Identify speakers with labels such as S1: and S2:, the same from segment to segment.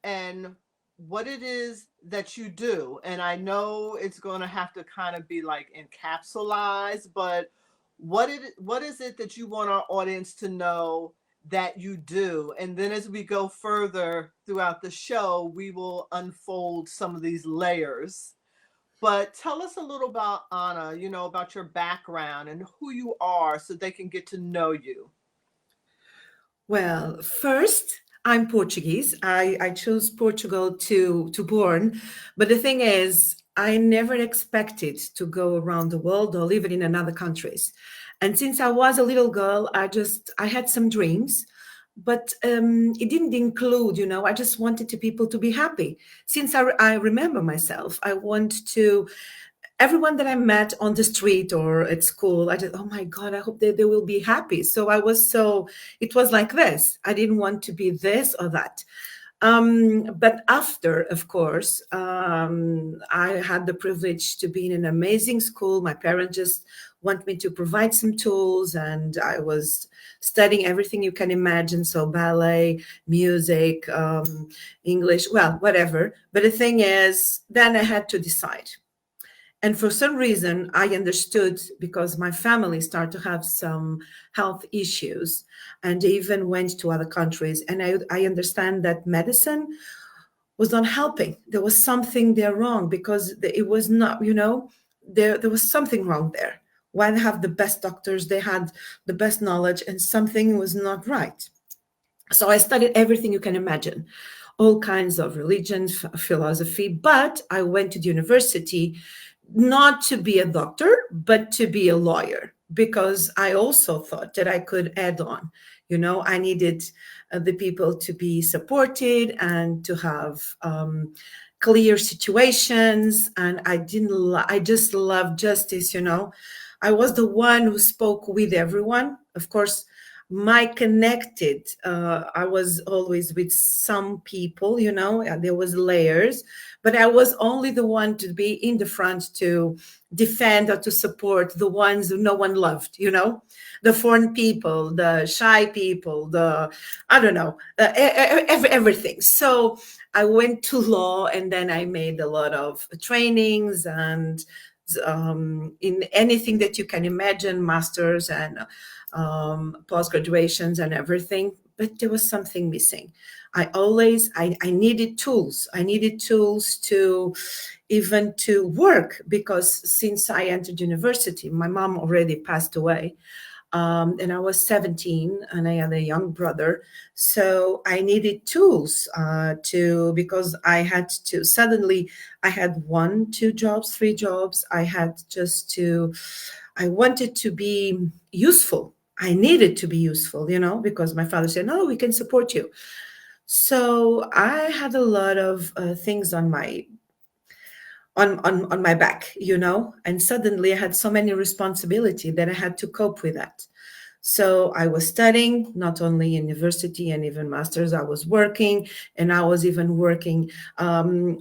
S1: and what it is that you do. And I know it's going to have to kind of be like encapsulized, but what is it that you want our audience to know that you do? And then as we go further throughout the show, we will unfold some of these layers. But tell us a little about Ana, about your background and who you are so they can get to know you.
S2: Well, first, I'm Portuguese. I chose Portugal to born. But the thing is, I never expected to go around the world or live in another countries. And since I was a little girl, I had some dreams, but it didn't include, I just wanted to people to be happy. Since I remember myself, I want to everyone that I met on the street or at school, I just, oh my God, I hope they will be happy. So it was like this. I didn't want to be this or that. But after, of course, I had the privilege to be in an amazing school. My parents just want me to provide some tools, and I was studying everything you can imagine. So ballet, music, English, well, whatever. But the thing is, then I had to decide. And for some reason, I understood because my family started to have some health issues and even went to other countries. And I understand that medicine was not helping. There was something there wrong because it was not, there was something wrong there. Why they have the best doctors, they had the best knowledge, and something was not right. So I studied everything you can imagine, all kinds of religions, philosophy, but I went to the university not to be a doctor, but to be a lawyer, because I also thought that I could add on. I needed the people to be supported and to have clear situations. And I just love justice. I was the one who spoke with everyone. Of course, my connected, I was always with some people, and there was layers, but I was only the one to be in the front to defend or to support the ones who no one loved, the foreign people, the shy people, I don't know, everything. So I went to law, and then I made a lot of trainings and in anything that you can imagine, masters and post graduations and everything, but there was something missing. I needed tools. I needed tools to even to work, because since I entered university, my mom already passed away. And I was 17 and I had a young brother. So I needed tools because I had to suddenly, I had 1, 2 jobs, 3 jobs. I wanted to be useful. I needed to be useful, because my father said, no, we can support you. So I had a lot of things on my back, and suddenly I had so many responsibility that I had to cope with that. So I was studying not only in university and even masters. I was working, and I was even working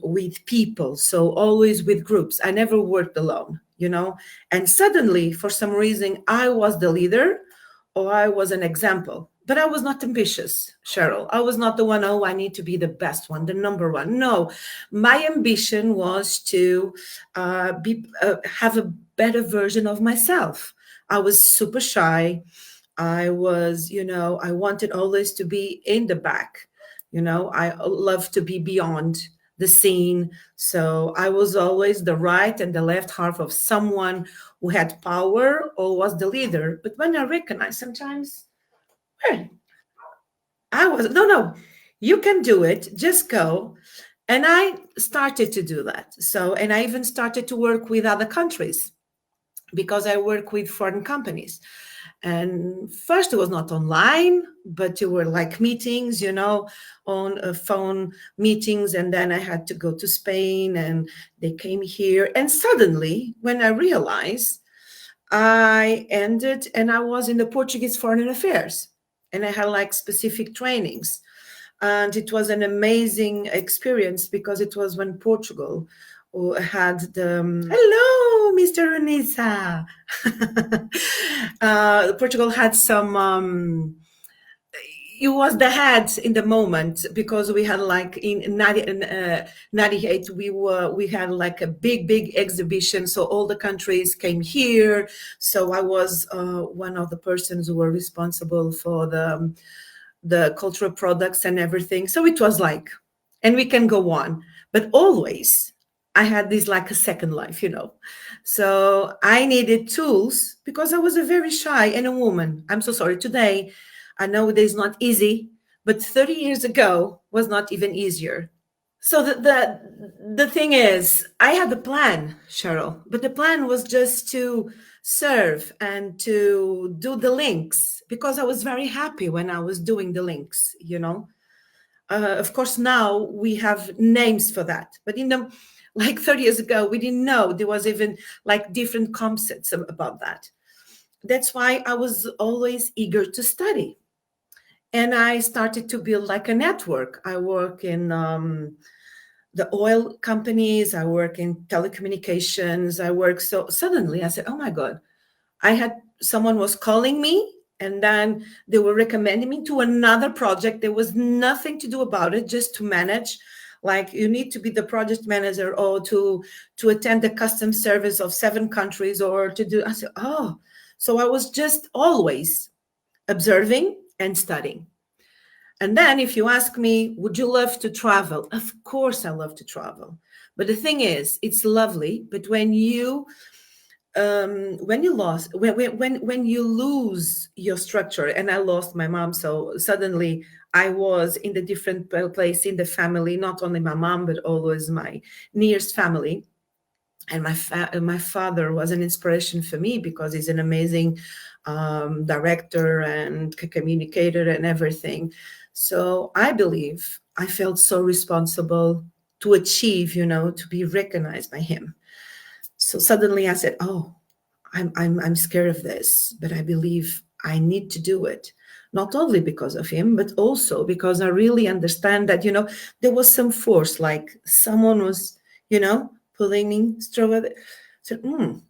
S2: with people. So always with groups. I never worked alone, and suddenly for some reason I was the leader or I was an example. But I was not ambitious, Cheryl. I was not the one, oh, I need to be the best one, the number one. No, my ambition was to have a better version of myself. I was super shy. I wanted always to be in the back. I love to be beyond the scene. So I was always the right and the left half of someone who had power or was the leader. But when I recognized sometimes, hey, no, you can do it, just go. And I started to do that. So, and I even started to work with other countries because I work with foreign companies. And first it was not online, but it were like meetings, on phone meetings. And then I had to go to Spain and they came here. And suddenly, when I realized, I ended and I was in the Portuguese Foreign Affairs, and I had like specific trainings. And it was an amazing experience because it was when Portugal had the hello, Mr. Unisa. Portugal had some it was the head in the moment, because we had like in 98 we had like a big exhibition, so all the countries came here. So I was one of the persons who were responsible for the cultural products and everything. So it was like, and we can go on, but always I had this like a second life, you know. So I needed tools because I was a very shy and a woman. I'm so sorry. Today, I know it is not easy, but 30 years ago was not even easier. So the thing is, I had a plan, Cheryl, but the plan was just to serve and to do the links, because I was very happy when I was doing the links, you know. Of course, now we have names for that, but in the like 30 years ago, we didn't know there was even like different concepts about that. That's why I was always eager to study. And I started to build like a network. I work in the oil companies, I work in telecommunications, I work. So suddenly I said, oh my God, I had someone was calling me, and then they were recommending me to another project. There was nothing to do about it, just to manage. Like you need to be the project manager or to attend the custom service of 7 countries or to do. I said, oh, so I was just always observing and studying. And then if you ask me, would you love to travel? Of course I love to travel. But the thing is, it's lovely, but when you lost when you lose your structure, and I lost my mom, so suddenly I was in the different place in the family, not only my mom but always my nearest family. And my father was an inspiration for me because he's an amazing director and communicator and everything. So I believe I felt so responsible to achieve, you know, to be recognized by him. So suddenly I said, oh, I'm scared of this, but I believe I need to do it. Not only because of him, but also because I really understand that, you know, there was some force, like someone was, you know, pulling me through it. So,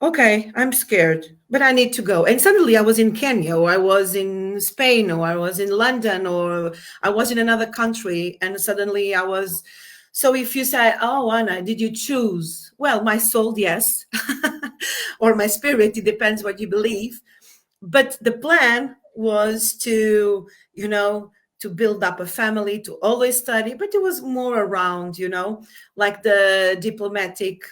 S2: okay, I'm scared, but I need to go. And suddenly I was in Kenya, or I was in Spain, or I was in London, or I was in another country, and suddenly I was. So if you say, oh, Anna, did you choose? Well, my soul, yes, or my spirit, it depends what you believe. But the plan was to, you know, to build up a family, to always study, but it was more around, you know, like the diplomatic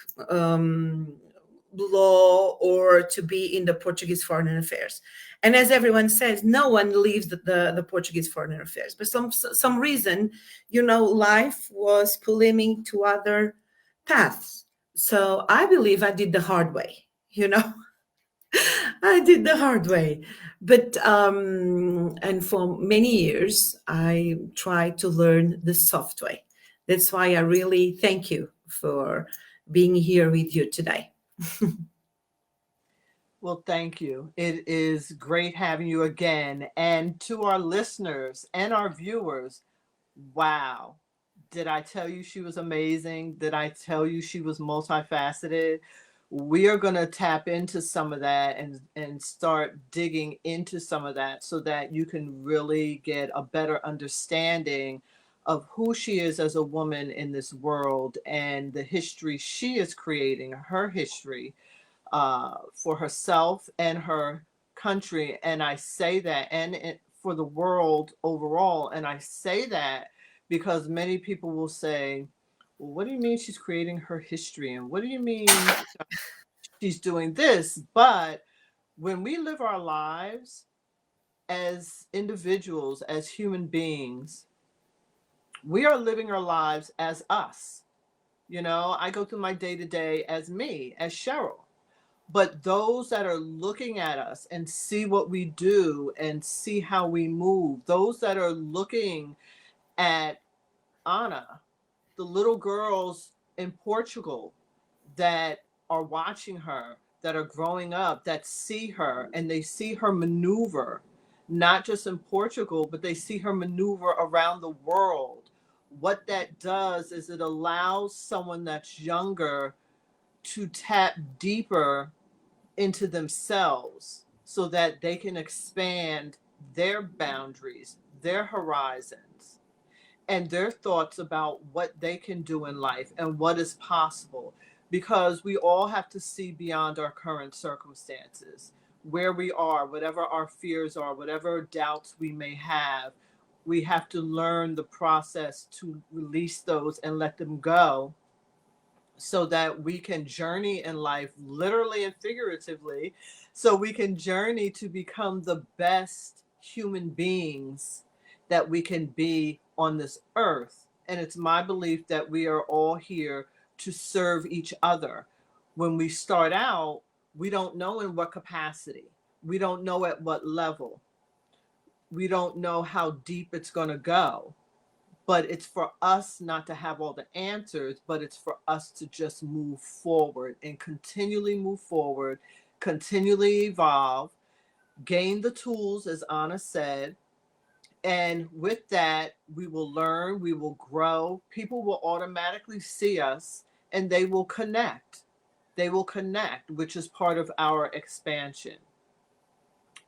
S2: law, or to be in the Portuguese Foreign Affairs. And as everyone says, no one leaves the Portuguese Foreign Affairs. But some reason, you know, life was pulling me to other paths. So I believe I did the hard way, you know. I did the hard way. But and for many years I tried to learn the soft way. That's why I really thank you for being here with you today.
S1: Well, thank you. It is great having you again. And to our listeners and our viewers, wow. Did I tell you she was amazing? Did I tell you she was multifaceted? We are going to tap into some of that and start digging into some of that so that you can really get a better understanding of who she is as a woman in this world and the history she is creating, her history for herself and her country. And I say that, and for the world overall. And I say that because many people will say, well, what do you mean she's creating her history? And what do you mean she's doing this? But when we live our lives as individuals, as human beings, we are living our lives as us. You know, I go through my day to day as me, as Cheryl. But those that are looking at us and see what we do and see how we move, those that are looking at Ana, the little girls in Portugal that are watching her, that are growing up, that see her and they see her maneuver, not just in Portugal, but they see her maneuver around the world. What that does is it allows someone that's younger to tap deeper into themselves so that they can expand their boundaries, their horizons and their thoughts about what they can do in life and what is possible, because we all have to see beyond our current circumstances, where we are, whatever our fears are, whatever doubts we may have. We have to learn the process to release those and let them go, so that we can journey in life, literally and figuratively, so we can journey to become the best human beings that we can be on this earth. And it's my belief that we are all here to serve each other. When we start out, we don't know in what capacity, we don't know at what level, we don't know how deep it's going to go, but it's for us not to have all the answers, but it's for us to just move forward and continually move forward, continually evolve, gain the tools, as Anna said. And with that, we will learn, we will grow. People will automatically see us and they will connect. They will connect, which is part of our expansion.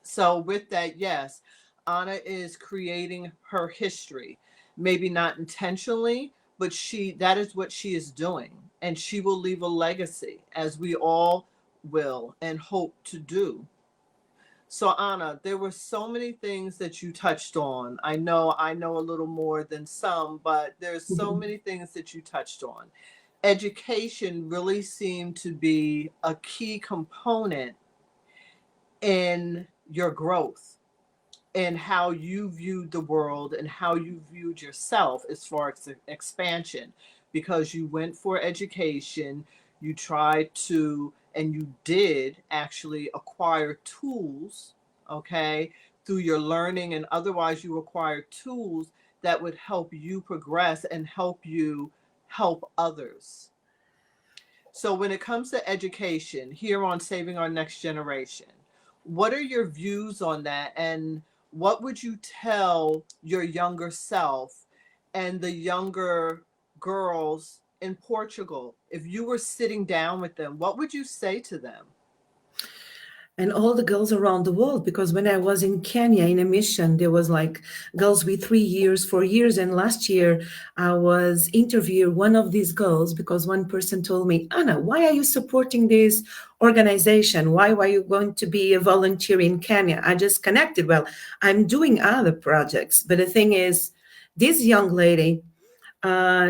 S1: So with that, yes, Anna is creating her history. Maybe not intentionally, but she that is what she is doing. And she will leave a legacy, as we all will and hope to do. So Anna, there were so many things that you touched on. I know a little more than some, but there's so
S2: Mhm.
S1: many things that you touched on. Education really seemed to be a key component in your growth and how you viewed the world and how you viewed yourself as far as expansion, because you went for education, you tried to, and you did actually acquire tools, okay, through your learning, and otherwise you acquired tools that would help you progress and help you help others. So, when it comes to education here on Saving Our Next Generation, what are your views on that? And what would you tell your younger self and the younger girls in Portugal? If you were sitting down with them, what would you say to them?
S2: And all the girls around the world, because when I was in Kenya in a mission, there was like girls with 3 years, 4 years, and last year I was interviewing one of these girls because one person told me, Anna, why are you supporting this organization? Why are you going to be a volunteer in Kenya? I just connected. Well, I'm doing other projects, but the thing is, this young lady,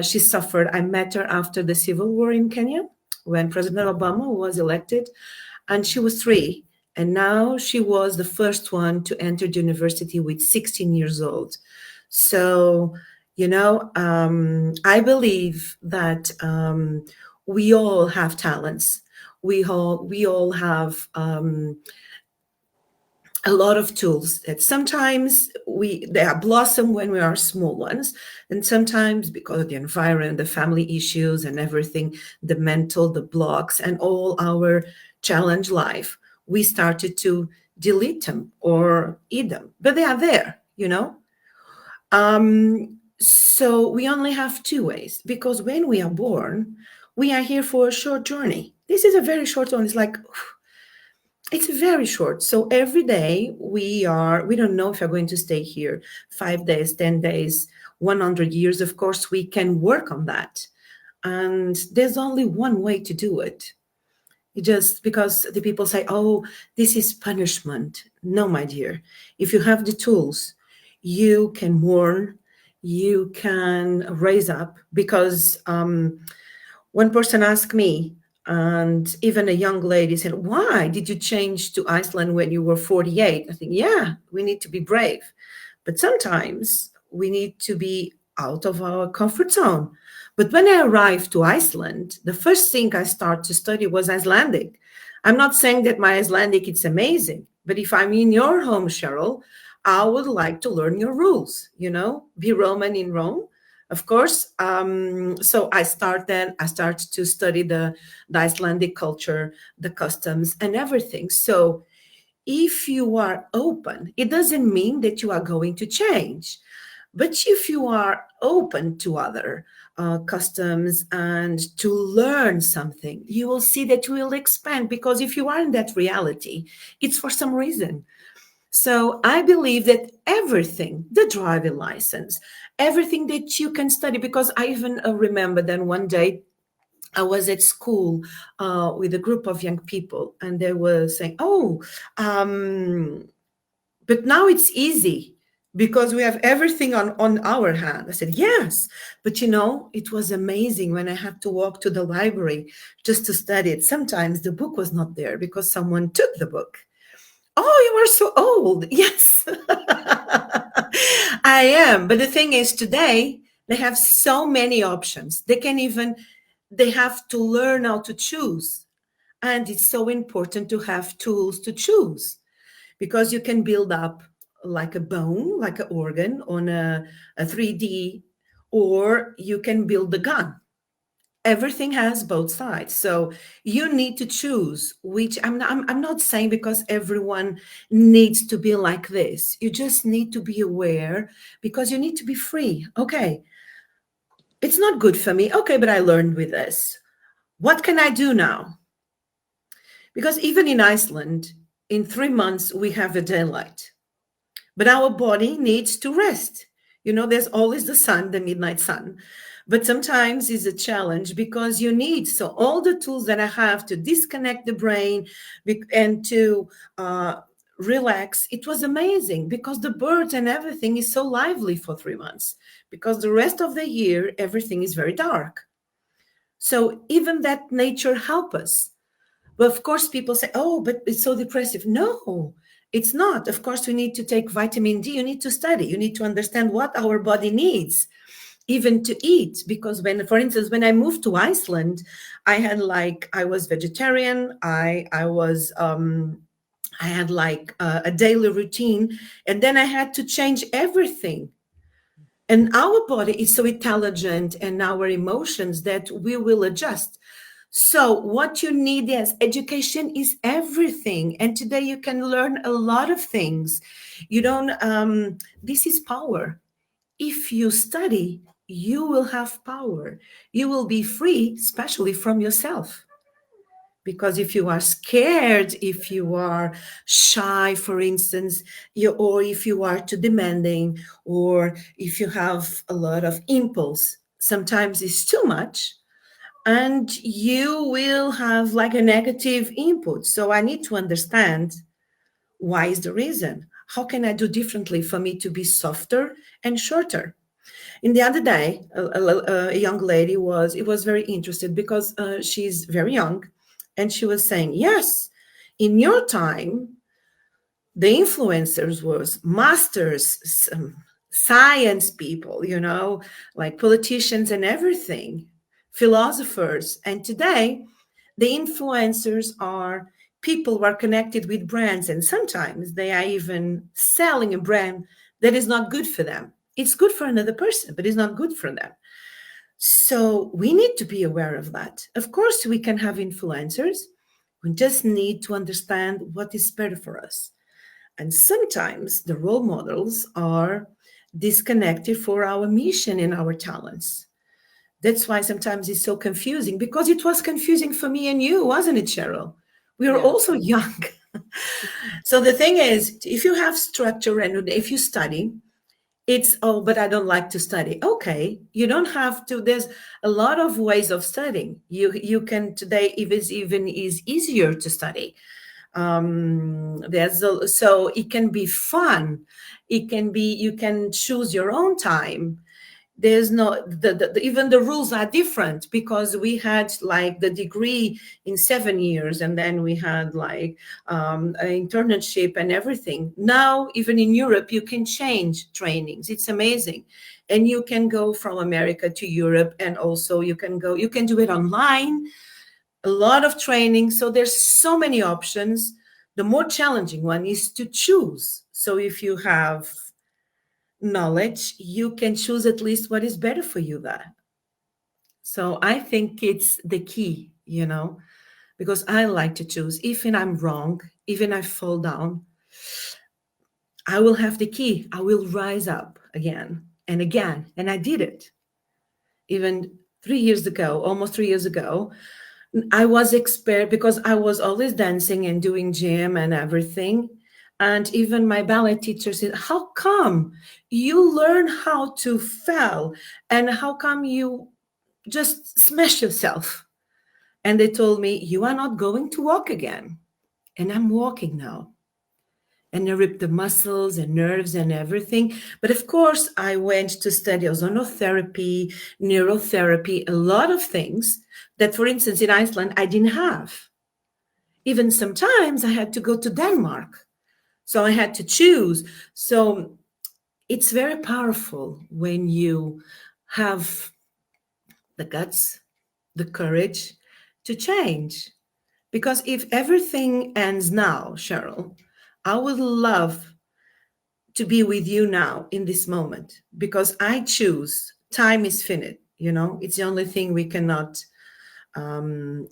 S2: she suffered. I met her after the civil war in Kenya when President Obama was elected, and she was 3, and now she was the first one to enter the university with 16 years old. So I believe that we all have talents. We all have a lot of tools that sometimes they are blossom when we are small ones, and sometimes because of the environment, the family issues and everything, the mental, the blocks, and all our challenge life, we started to delete them or eat them, but they are there. So we only have 2 ways, because when we are born, we are here for a short journey. This is a very short one. It's very short. So every day we don't know if we're going to stay here 5 days, 10 days, 100 years. Of course, we can work on that. And there's only one way to do it. Just because the people say, oh, this is punishment. No, my dear. If you have the tools, you can mourn, you can raise up. Because one person asked me, and even a young lady said, why did you change to Iceland when you were 48? I think, yeah, we need to be brave. But sometimes we need to be out of our comfort zone. But when I arrived to Iceland, the first thing I started to study was Icelandic. I'm not saying that my Icelandic is amazing, but if I'm in your home, Cheryl, I would like to learn your rules, be Roman in Rome, of course. So I started to study the Icelandic culture, the customs, and everything. So if you are open, it doesn't mean that you are going to change. But if you are open to other customs and to learn something, you will see that you will expand. Because if you are in that reality, it's for some reason. So I believe that everything, the driving license, everything that you can study, because I even remember then one day I was at school with a group of young people, and they were saying, "Oh, um, but now it's easy because we have everything on our hand." I said, "Yes, but it was amazing when I had to walk to the library just to study it. Sometimes the book was not there because someone took the book." "Oh, you are so old." Yes, I am. But the thing is, today they have so many options. They have to learn how to choose. And it's so important to have tools to choose, because you can build up like a bone, like an organ on a 3D, or you can build a gun. Everything has both sides, so you need to choose which. I'm not saying because everyone needs to be like this. You just need to be aware, because you need to be free. Okay, it's not good for me. Okay, but I learned with this. What can I do now? Because even in Iceland, in 3 months we have a daylight, but our body needs to rest. There's always the sun, the midnight sun, but sometimes it's a challenge because you need. So all the tools that I have to disconnect the brain and to relax, it was amazing, because the birds and everything is so lively for 3 months, because the rest of the year everything is very dark. So even that nature help us. But of course, people say, "Oh, but it's so depressive." No, it's not. Of course, we need to take vitamin D. You need to study. You need to understand what our body needs, even to eat. Because for instance, when I moved to Iceland, I was vegetarian. I had like a daily routine, and then I had to change everything. And our body is so intelligent, and our emotions, that we will adjust. So, what you need is education is everything. And today you can learn a lot of things. You don't, this is power. If you study, you will have power. You will be free, especially from yourself. Because if you are scared, if you are shy, for instance, or if you are too demanding, or if you have a lot of impulse, sometimes it's too much, and you will have like a negative input. So I need to understand, why is the reason? How can I do differently for me to be softer and shorter? In the other day, a young lady was very interested, because she's very young, and she was saying, "Yes, in your time, the influencers was masters, science people, like politicians and everything, philosophers. And today, the influencers are people who are connected with brands, and sometimes they are even selling a brand that is not good for them. It's good for another person, but it's not good for them." So we need to be aware of that. Of course, we can have influencers. We just need to understand what is better for us. And sometimes the role models are disconnected for our mission and our talents. That's why sometimes it's so confusing, because it was confusing for me and you, wasn't it, Cheryl? We were
S1: Yes.
S2: also young. So the thing is, if you have structure and if you study, it's, "Oh, but I don't like to study." Okay, you don't have to. There's a lot of ways of studying. You can today, if it's even is easier to study. So it can be fun. It can be, you can choose your own time. There's no, even the rules are different, because we had like the degree in 7 years, and then we had like an internship and everything. Now even in Europe you can change trainings. It's amazing. And you can go from America to Europe, and also you can do it online, a lot of training. So there's so many options. The more challenging one is to choose. So if you have knowledge, you can choose at least what is better for you there. So I think it's the key, because I like to choose. Even I'm wrong, even I fall down, I will have the key. I will rise up again and again. And I did it. Even 3 years ago, almost 3 years ago, I was expert, because I was always dancing and doing gym and everything. And even my ballet teacher said, how come you learn how to fall and how come you just smash yourself? And they told me, you are not going to walk again. And I'm walking now. And I ripped the muscles and nerves and everything. But of course, I went to study ozonotherapy, neurotherapy, a lot of things that, for instance, in Iceland, I didn't have. Even sometimes I had to go to Denmark. So I had to choose. So it's very powerful when you have the guts, the courage to change. Because if everything ends now, Cheryl, I would love to be with you now in this moment because I choose. Time is finite, it's the only thing we cannot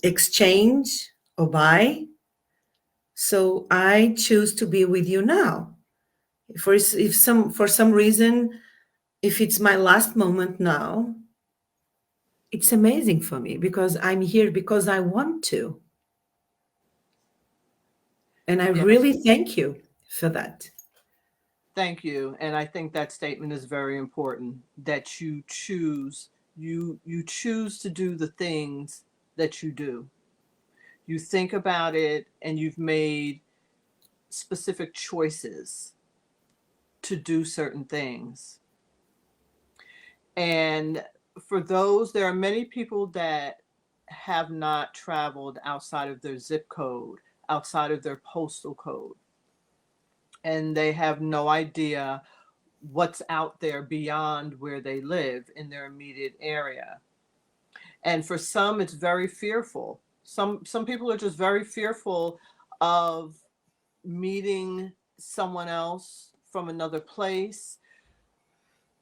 S2: exchange or buy. So I choose to be with you now. For some reason, if it's my last moment now, it's amazing for me because I'm here because I want to. And I really
S1: Yes.
S2: thank you for that.
S1: Thank you. And I think that statement is very important that you choose to do the things that you do. You think about it and you've made specific choices to do certain things. And for those, there are many people that have not traveled outside of their zip code, outside of their postal code, and they have no idea what's out there beyond where they live in their immediate area. And for some, it's very fearful. Some people are just very fearful of meeting someone else from another place,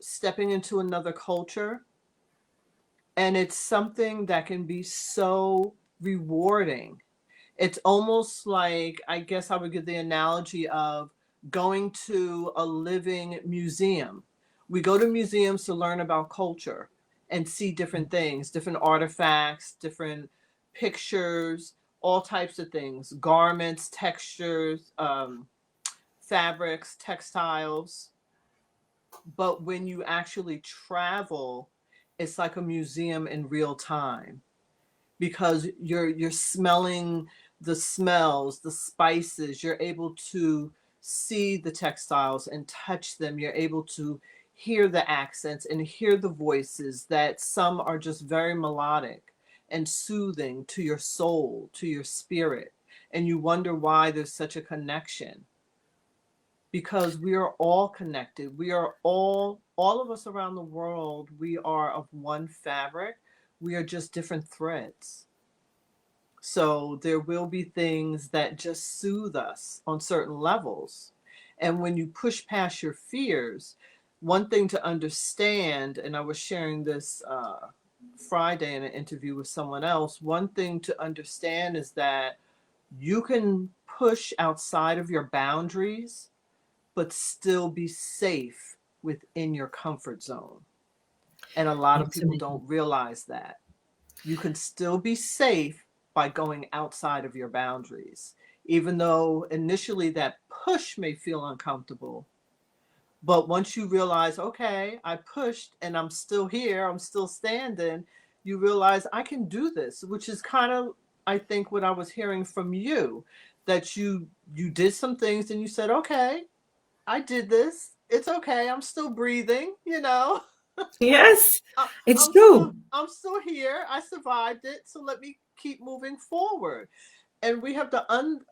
S1: stepping into another culture. And it's something that can be so rewarding. It's almost like, I guess I would give the analogy of going to a living museum. We go to museums to learn about culture and see different things, different artifacts, different pictures, all types of things, garments, textures, fabrics, textiles. But when you actually travel, it's like a museum in real time because you're smelling the smells, the spices, you're able to see the textiles and touch them, you're able to hear the accents and hear the voices that some are just very melodic and soothing to your soul, to your spirit, and you wonder why there's such a connection, because we are all connected. We are all of us around the world, we are of one fabric. We are just different threads. So there will be things that just soothe us on certain levels. And when you push past your fears, one thing to understand, and I was sharing this Friday in an interview with someone else, one thing to understand is that you can push outside of your boundaries, but still be safe within your comfort zone. And a lot of
S2: It's
S1: people
S2: amazing.
S1: don't realize that. You can still be safe by going outside of your boundaries, even though initially that push may feel uncomfortable. But once you realize, okay, I pushed and I'm still here, I'm still standing, you realize I can do this, which is kind of, I think, what I was hearing from you, that you did some things and you said, okay, I did this. It's okay. I'm still breathing.
S2: Yes,
S1: I,
S2: it's
S1: I'm still
S2: true.
S1: I'm still here. I survived it. So let me keep moving forward. And we have to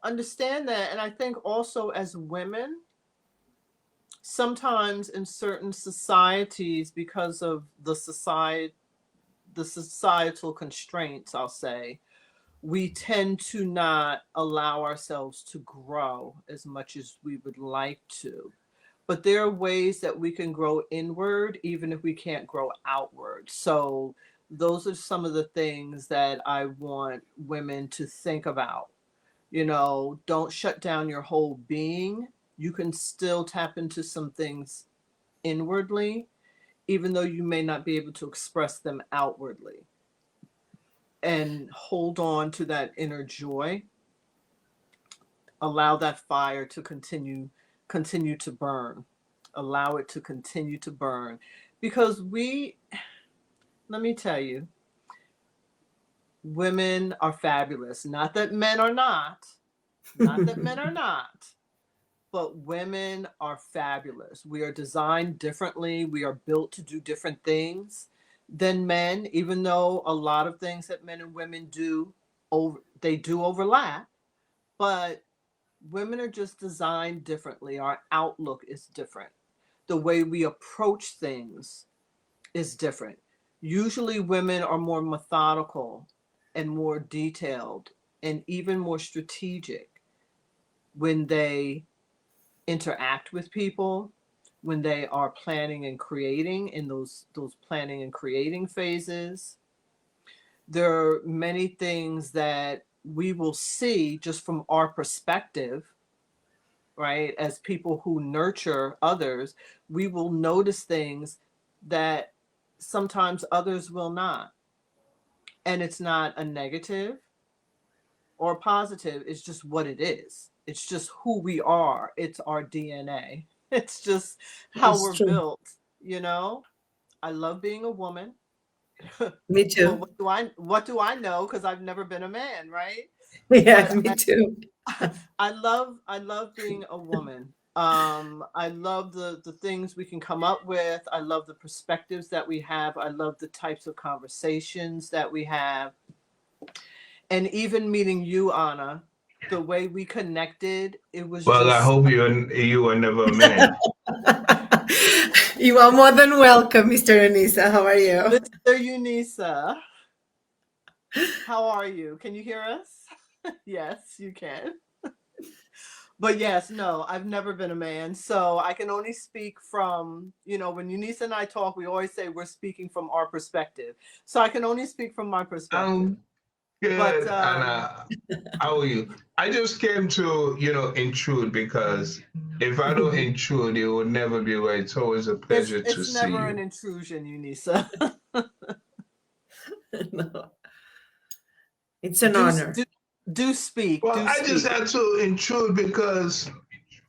S1: understand that. And I think also as women, sometimes in certain societies, because of the societal constraints, I'll say, we tend to not allow ourselves to grow as much as we would like to. But there are ways that we can grow inward even if we can't grow outward. So those are some of the things that I want women to think about. Don't shut down your whole being. You can still tap into some things inwardly, even though you may not be able to express them outwardly, and hold on to that inner joy. Allow that fire to continue to burn. Allow it to continue to burn. Because let me tell you, women are fabulous. Not that men are not, not that men are not, but women are fabulous. We are designed differently. We are built to do different things than men, even though a lot of things that men and women do, they do overlap, but women are just designed differently. Our outlook is different. The way we approach things is different. Usually women are more methodical and more detailed and even more strategic when they interact with people, when they are planning and creating in those planning and creating phases. There are many things that we will see just from our perspective, right? As people who nurture others, we will notice things that sometimes others will not. And it's not a negative or positive, it's just what it is. It's just who we are. It's our DNA. It's just how
S2: It's
S1: we're
S2: true.
S1: built, you know? I love being a woman.
S2: Me
S1: But
S2: too.
S1: what do I know? Because I've never been a man, right?
S2: Yeah,
S1: But
S2: me too.
S1: I love being a woman. I love the things we can come up with. I love the perspectives that we have. I love the types of conversations that we have. And even meeting you, Anna, the way we connected, it was
S3: Well, I
S1: just
S3: hope you were never a man.
S2: You are more than welcome, Mr. Unisa. How are you?
S1: Mr. Unisa. How are you? Can you hear us? Yes, you can. But yes, no, I've never been a man. So I can only speak from, when Unisa and I talk, we always say we're speaking from our perspective. So I can only speak from my perspective.
S3: I'm
S1: But
S3: good, Anna. How are you? I just came to, intrude because if I don't intrude, it will never be right. It's always a
S1: it's
S3: pleasure to
S1: it's
S3: see
S1: never an
S3: you.
S1: intrusion, Unisa.
S2: No, it's an
S1: do
S2: honor.
S1: do do speak.
S3: Well,
S1: Do
S3: I just
S1: speak.
S3: had to intrude because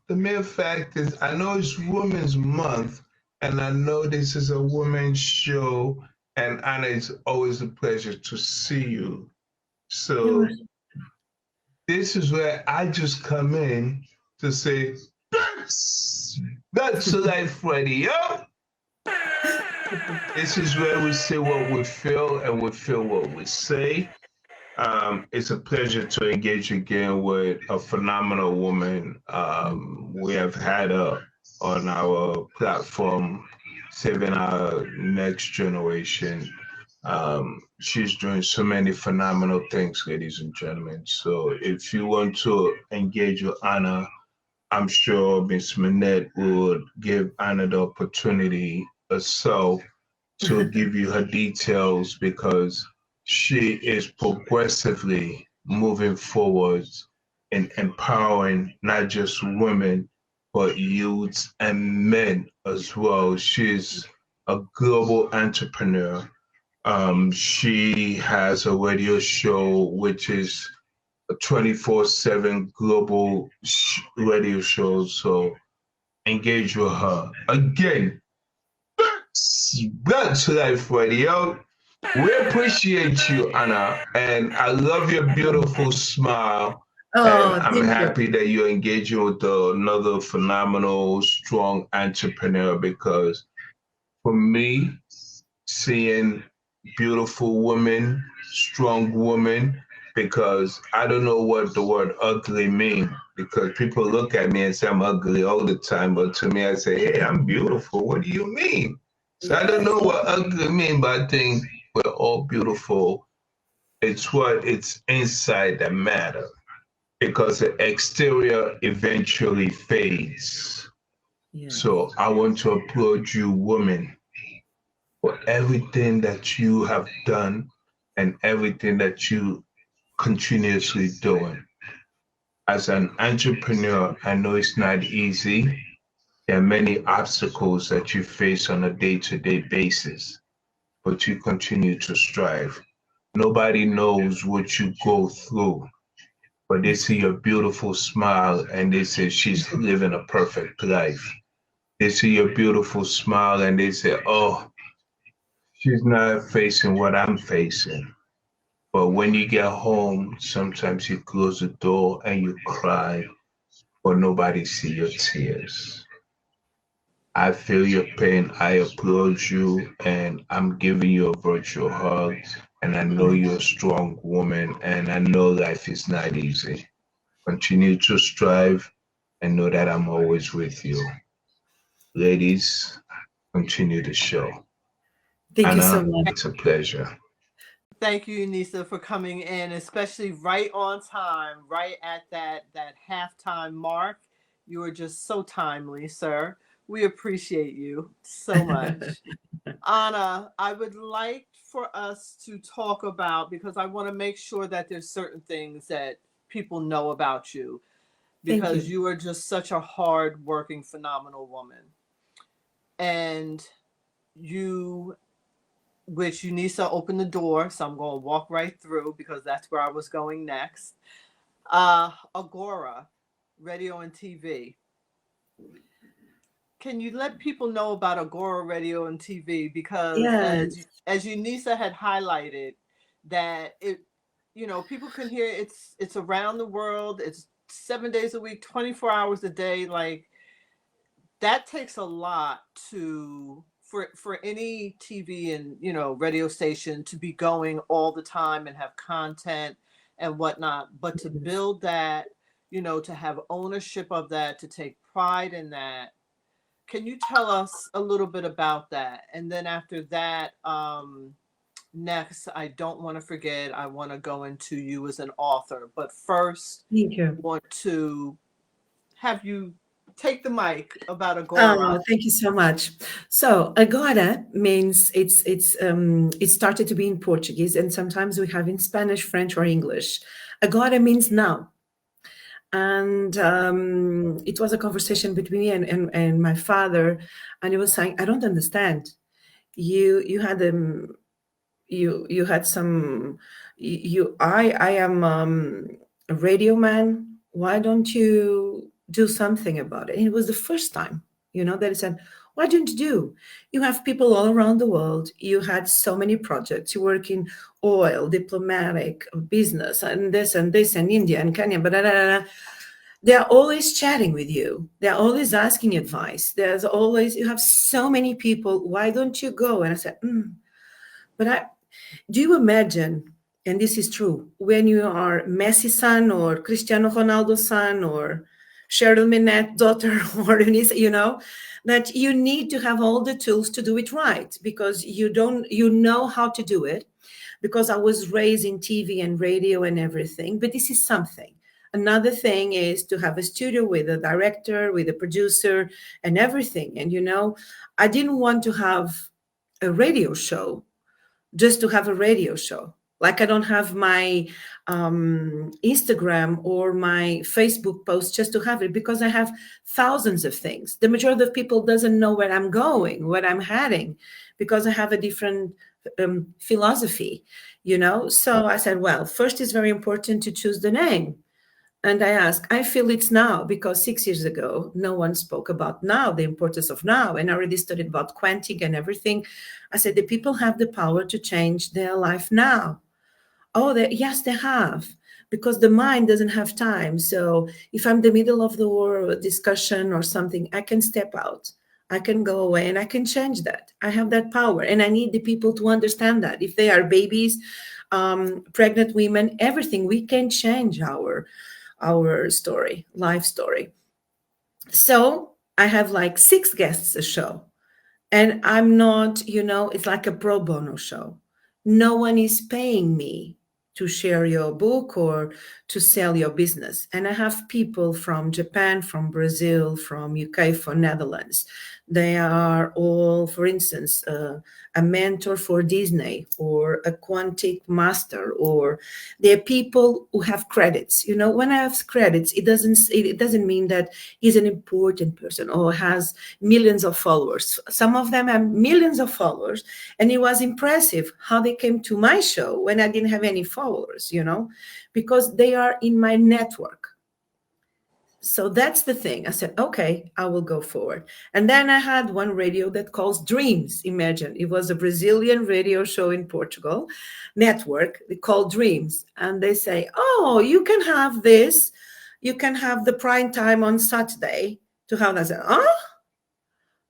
S3: the mere fact is, I know it's Women's Month, and I know this is a women's show, and Anna, it's always a pleasure to see you. So this is where I just come in to say, that's Life Radio. This is where we say what we feel and we feel what we say. It's a pleasure to engage again with a phenomenal woman. We have had her on our platform, Saving Our Next Generation. She's doing so many phenomenal things, ladies and gentlemen. So if you want to engage with Anna, I'm sure Miss Minnette would give Anna the opportunity herself to give you her details because she is progressively moving forward and empowering not just women, but youths and men as well. She's a global entrepreneur. She has a radio show, which is a 24/7 global radio show. So engage with her. Again, back to Life Radio. We appreciate you, Anna, and I love your beautiful smile. And
S2: Oh,
S3: I'm
S2: thank you.
S3: happy that you're engaging with another phenomenal, strong entrepreneur because for me, seeing beautiful women, strong women, because I don't know what the word ugly means. Because people look at me and say I'm ugly all the time, but to me I say, hey, I'm beautiful. What do you mean? So I don't know what ugly means, but I think we're all beautiful. It's inside that matter. Because the exterior eventually fades.
S2: Yes.
S3: So I want to applaud you, women, for everything that you have done and everything that you continuously doing. As an entrepreneur, I know it's not easy. There are many obstacles that you face on a day-to-day basis, but you continue to strive. Nobody knows what you go through but they see your beautiful smile and they say she's living a perfect life. They see your beautiful smile and they say, oh, she's not facing what I'm facing. But when you get home, sometimes you close the door and you cry, but nobody see your tears. I feel your pain. I applaud you, and I'm giving you a virtual hug. And I know you're a strong woman, and I know life is not easy. Continue to strive and know that I'm always with you. Ladies, continue the show.
S2: Thank you so
S3: Anna,
S2: much.
S3: it's a pleasure.
S1: Thank you, Unisa, for coming in, especially right on time, right at that halftime mark. You are just so timely, sir. We appreciate you so much. Anna, I would like for us to talk about, because I want to make sure that there's certain things that people know about you,
S2: Thank
S1: because
S2: you.
S1: you are just such a hard-working, phenomenal woman. And you, which Unisa opened the door, so I'm going to walk right through because that's where I was going next. Agora, radio and TV. Can you let people know about Agora Radio and TV? Because
S2: Yes.
S1: as Unisa had highlighted, that it, people can hear it's around the world. It's 7 days a week, 24 hours a day. Like, that takes a lot for any TV and radio station to be going all the time and have content and whatnot. But to build that, to have ownership of that, to take pride in that. Can you tell us a little bit about that? And then after that, next, I don't want to forget, I want to go into you as an author. But first,
S2: Thank you.
S1: I want to have you take the mic about Agora.
S2: Thank you so much. So agora means it started to be in Portuguese, and sometimes we have in Spanish, French, or English. Agora means now. And it was a conversation between me and my father, and he was saying, I don't understand. You had you had some I am a radio man. Why don't you do something about it? And it was the first time, that he said, why don't you do? You have people all around the world. You had so many projects. You work in oil, diplomatic, business, and this and India and Kenya, but they're always chatting with you. They're always asking advice. There's always, you have so many people. Why don't you go? And I said, but do you imagine, and this is true, when you are Messi's son or Cristiano Ronaldo's son or Cheryl Minnette daughter or Unisa, that you need to have all the tools to do it right, because you know how to do it, because I was raised in TV and radio and everything. But this is something. Another thing is to have a studio with a director, with a producer and everything. And, I didn't want to have a radio show just to have a radio show. Like, I don't have my Instagram or my Facebook post just to have it, because I have thousands of things. The majority of people doesn't know where I'm going, what I'm heading, because I have a different philosophy, So I said, well, first it's very important to choose the name. And I asked, I feel it's now, because 6 years ago, no one spoke about now, the importance of now. And I already studied about quantic and everything. I said, the people have the power to change their life now. Oh, yes, they have, because the mind doesn't have time. So if I'm in the middle of the war or discussion or something, I can step out. I can go away and I can change that. I have that power. And I need the people to understand that. If they are babies, pregnant women, everything, we can change our story, life story. So I have like 6 guests a show, and I'm not, it's like a pro bono show. No one is paying me to share your book or to sell your business. And I have people from Japan, from Brazil, from UK, from Netherlands. They are all, for instance, a mentor for Disney or a quantic master, or they're people who have credits. You know, when I have credits, it doesn't mean that he's an important person or has millions of followers. Some of them have millions of followers, and it was impressive how they came to my show when I didn't have any followers, you know, because they are in my network. So that's the thing. I said, okay, I will go forward. And then I had one radio that calls Dreams. Imagine, it was a Brazilian radio show in Portugal network. They call Dreams. And they say, oh, you can have this. You can have the prime time on Saturday to have that. I said, oh,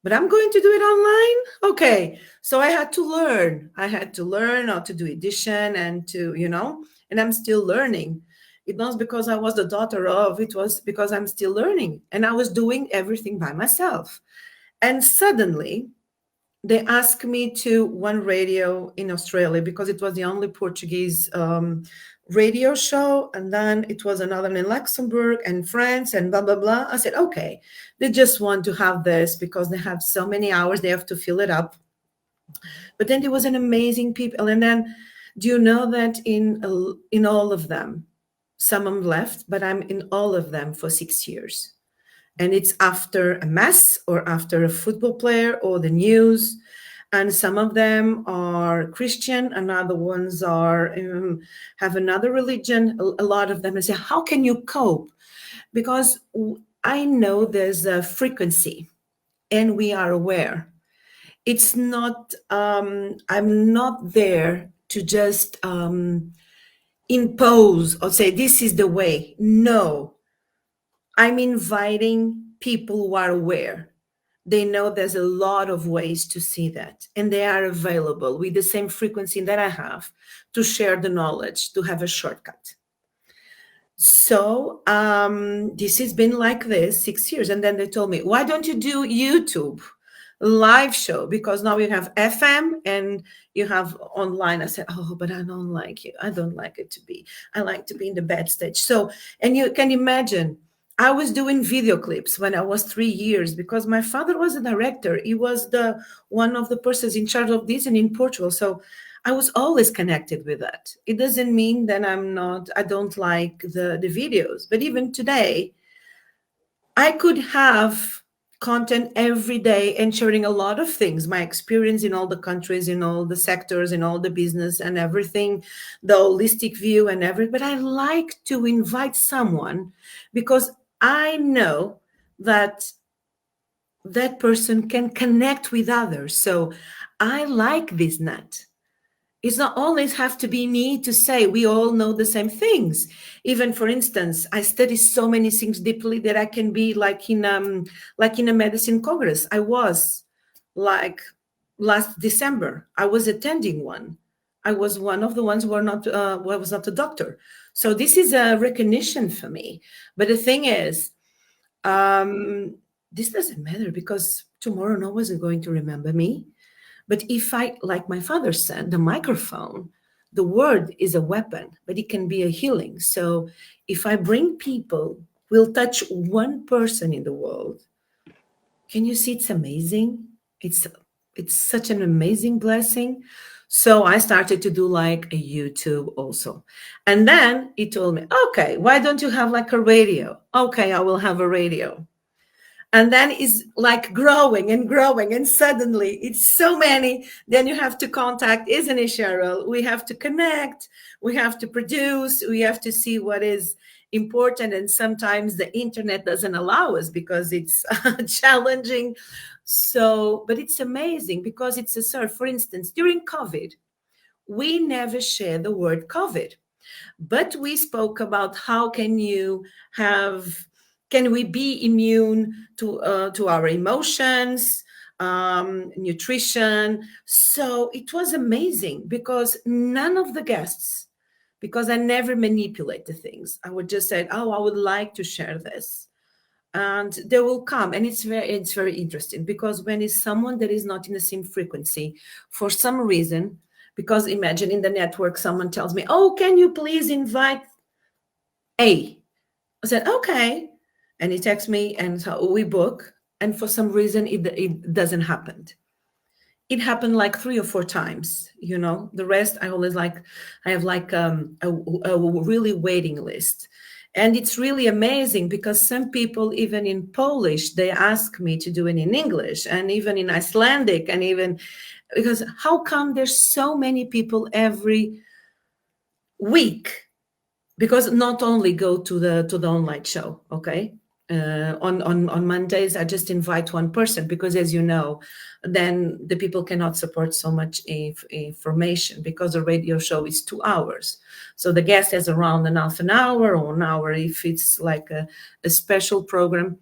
S2: but I'm going to do it online. Okay. So I had to learn. I had to learn how to do edition and to, you know, and I'm still learning. It was because I was the daughter of, it was because I'm still learning. And I was doing everything by myself. And suddenly they asked me to one radio in Australia because it was the only Portuguese radio show. And then it was another in Luxembourg and France and blah, blah, blah. I said, okay, they just want to have this because they have so many hours, they have to fill it up. But then there was an amazing people. And then do you know that in all of them, some of them left, but I'm in all of them for 6 years. And it's after a mass or after a football player or the news. And some of them are Christian, and other ones are have another religion. A lot of them, I say, how can you cope? Because I know there's a frequency and we are aware. It's not, I'm not there to just impose or say this is the way. No, I'm inviting people who are aware. They know there's a lot of ways to see that, and they are available with the same frequency that I have to share the knowledge, to have a shortcut. So this has been like this 6 years. And then they told me, why don't you do YouTube live show? Because now you have FM and you have online. I said, oh, but I don't like it. I don't like it to be. I like to be in the bad stage. So, and you can imagine, I was doing video clips when I was 3 years because my father was a director. He was the one of the persons in charge of this and in Portugal. So I was always connected with that. It doesn't mean that I don't like the videos, but even today, I could have content every day and sharing a lot of things, my experience in all the countries, in all the sectors, in all the business and everything, the holistic view and everything. But I like to invite someone because I know that that person can connect with others. So I like this net. It's not always have to be me to say we all know the same things. Even, for instance, I study so many things deeply that I can be like in a medicine congress. I was like last December. I was attending one. I was one of the ones who was not a doctor. So this is a recognition for me. But the thing is, this doesn't matter because tomorrow no one is going to remember me. But if I, like my father said, the microphone, the word is a weapon, but it can be a healing. So if I bring people, will touch one person in the world. Can you see it's amazing? It's such an amazing blessing. So I started to do like a YouTube also. And then he told me, okay, why don't you have like a radio? Okay, I will have a radio. And then it's like growing and growing. And suddenly it's so many. Then you have to contact, isn't it, Cheryl? We have to connect. We have to produce. We have to see what is important. And sometimes the internet doesn't allow us because it's challenging. So, but it's amazing because it's a surf. For instance, during COVID, we never share the word COVID, but we spoke about how can we be immune to our emotions, nutrition. So it was amazing because none of the guests, because I never manipulate the things. I would just say, oh, I would like to share this. And they will come. And it's very interesting because when it's someone that is not in the same frequency, for some reason, because imagine in the network, someone tells me, oh, can you please invite A? I said, okay. And he texts me, and so we book. And for some reason, it doesn't happen. It happened like 3 or 4 times, you know. The rest, I have like a really waiting list. And it's really amazing because some people, even in Polish, they ask me to do it in English, and even in Icelandic, and even because how come there's so many people every week? Because not only go to the online show, okay? On Mondays, I just invite one person because, as you know, then the people cannot support so much information because the radio show is 2 hours. So the guest has around an half an hour or an hour if it's like a special program.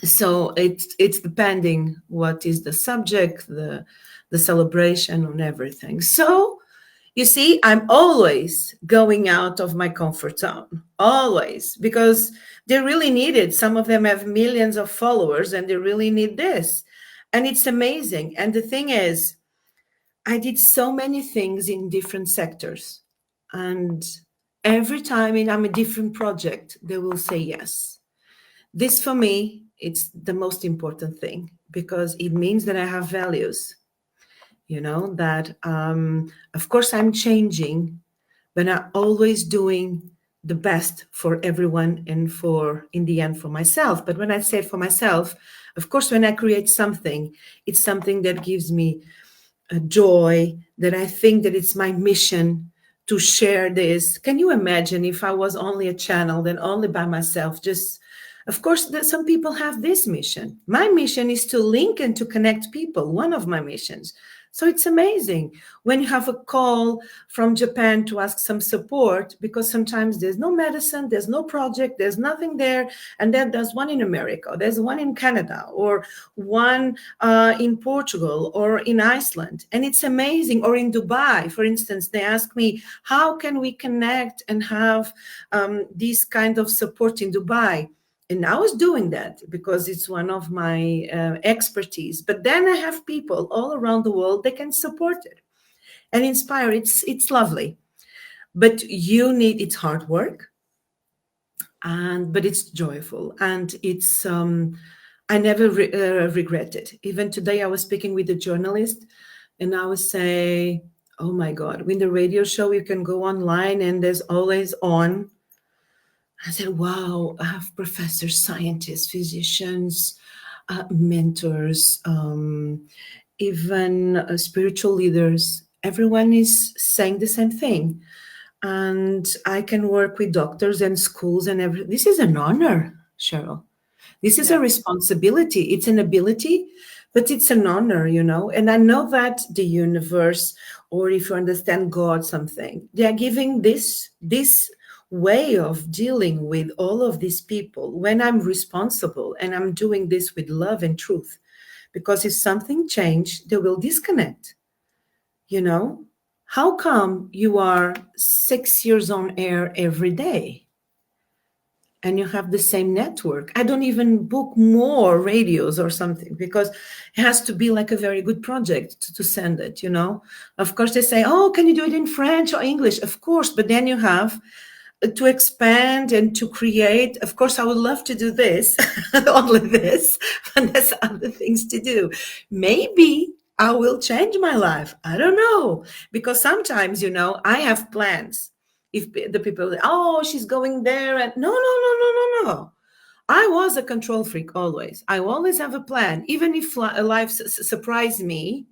S2: So it's depending what is the subject, the celebration, and everything. So you see, I'm always going out of my comfort zone, always, because they really need it. Some of them have millions of followers and they really need this. And it's amazing. And the thing is, I did so many things in different sectors. And every time I'm a different project, they will say yes. This for me, it's the most important thing because it means that I have values. You know, that of course I'm changing, but I'm always doing the best for everyone and for, in the end, for myself. But when I say for myself, of course, when I create something, it's something that gives me a joy, that I think that it's my mission to share this. Can you imagine if I was only a channel, then only by myself, just of course, some people have this mission. My mission is to link and to connect people, one of my missions. So it's amazing when you have a call from Japan to ask some support, because sometimes there's no medicine, there's no project, there's nothing there. And then there's one in America, there's one in Canada, or one in Portugal, or in Iceland. And it's amazing. Or in Dubai, for instance, they ask me, how can we connect and have this kind of support in Dubai? And I was doing that because it's one of my expertise. But then I have people all around the world that can support it and inspire. It's lovely. But it's hard work, but it's joyful. And it's, I never regret it. Even today I was speaking with a journalist and I would say, oh my God, with the radio show, you can go online and there's always on. I said, wow, I have professors, scientists, physicians, mentors, even spiritual leaders. Everyone is saying the same thing. And I can work with doctors and schools and everything. This is an honor, Cheryl. This is a responsibility. It's an ability, but it's an honor, you know. And I know that the universe, or if you understand God, something, they are giving this way of dealing with all of these people when I'm responsible and I'm doing this with love and truth. Because if something changed, they will disconnect. You know, how come you are 6 years on air every day and you have the same network? I don't even book more radios or something because it has to be like a very good project to send it, you know. Of course, they say, oh, can you do it in French or English? Of course, but then you have to expand and to create. Of course, I would love to do this, only this, but there's other things to do. Maybe I will change my life. I don't know. Because sometimes, you know, I have plans. If the people, oh, she's going there. And no. I was a control freak always. I always have a plan. Even if life surprised me,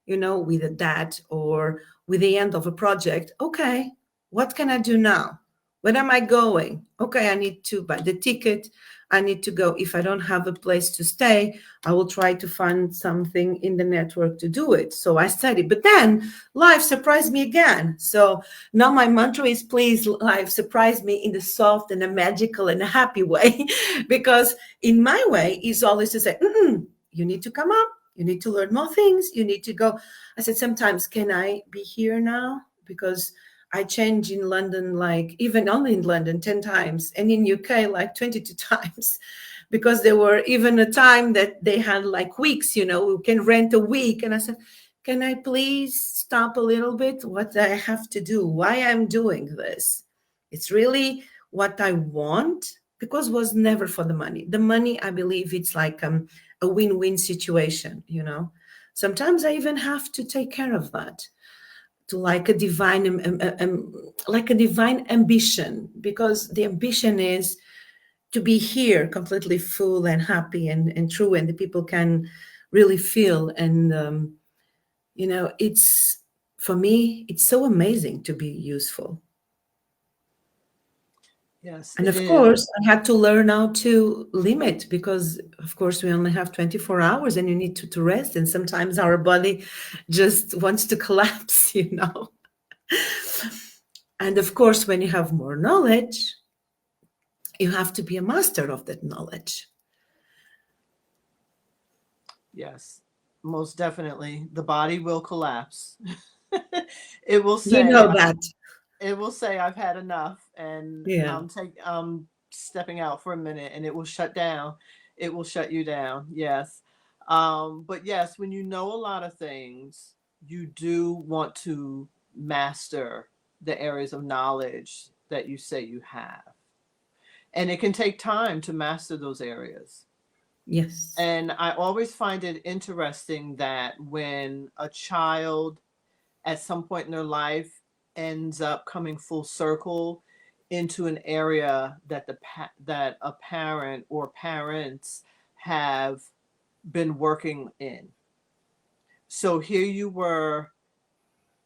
S2: you know, with a dad or with the end of a project. Okay, what can I do now? Where am I going? Okay, I need to buy the ticket. I need to go. If I don't have a place to stay, I will try to find something in the network to do it. So I studied. But then life surprised me again. So now my mantra is, please, life, surprise me in the soft and a magical and a happy way. Because in my way is always to say, you need to come up. You need to learn more things. You need to go. I said, sometimes, can I be here now? Because I changed in London, like even only in London 10 times, and in UK like 22 times, because there were even a time that they had like weeks, you know, we can rent a week. And I said, can I please stop a little bit? What I have to do, why I'm doing this. It's really what I want, because it was never for the money. The money, I believe, it's like a win-win situation, you know. Sometimes I even have to take care of that, to like a divine like a divine ambition, because the ambition is to be here completely full and happy and true, and the people can really feel. And you know, it's, for me, it's so amazing to be useful.
S1: Yes,
S2: And
S1: it
S2: of
S1: is.
S2: course, I had to learn how to limit, because, of course, we only have 24 hours and you need to rest. And sometimes our body just wants to collapse, you know. And of course, when you have more knowledge, you have to be a master of that knowledge.
S1: Yes, most definitely. The body will collapse. It will
S2: You
S1: say,
S2: know that.
S1: it will say, I've had enough, and
S2: Yeah.
S1: I'm stepping out for a minute, and it will shut down. It will shut you down. Yes. But yes, when you know a lot of things, you do want to master the areas of knowledge that you say you have. And it can take time to master those areas.
S2: Yes.
S1: And I always find it interesting that when a child at some point in their life ends up coming full circle into an area that that a parent or parents have been working in. So here you were,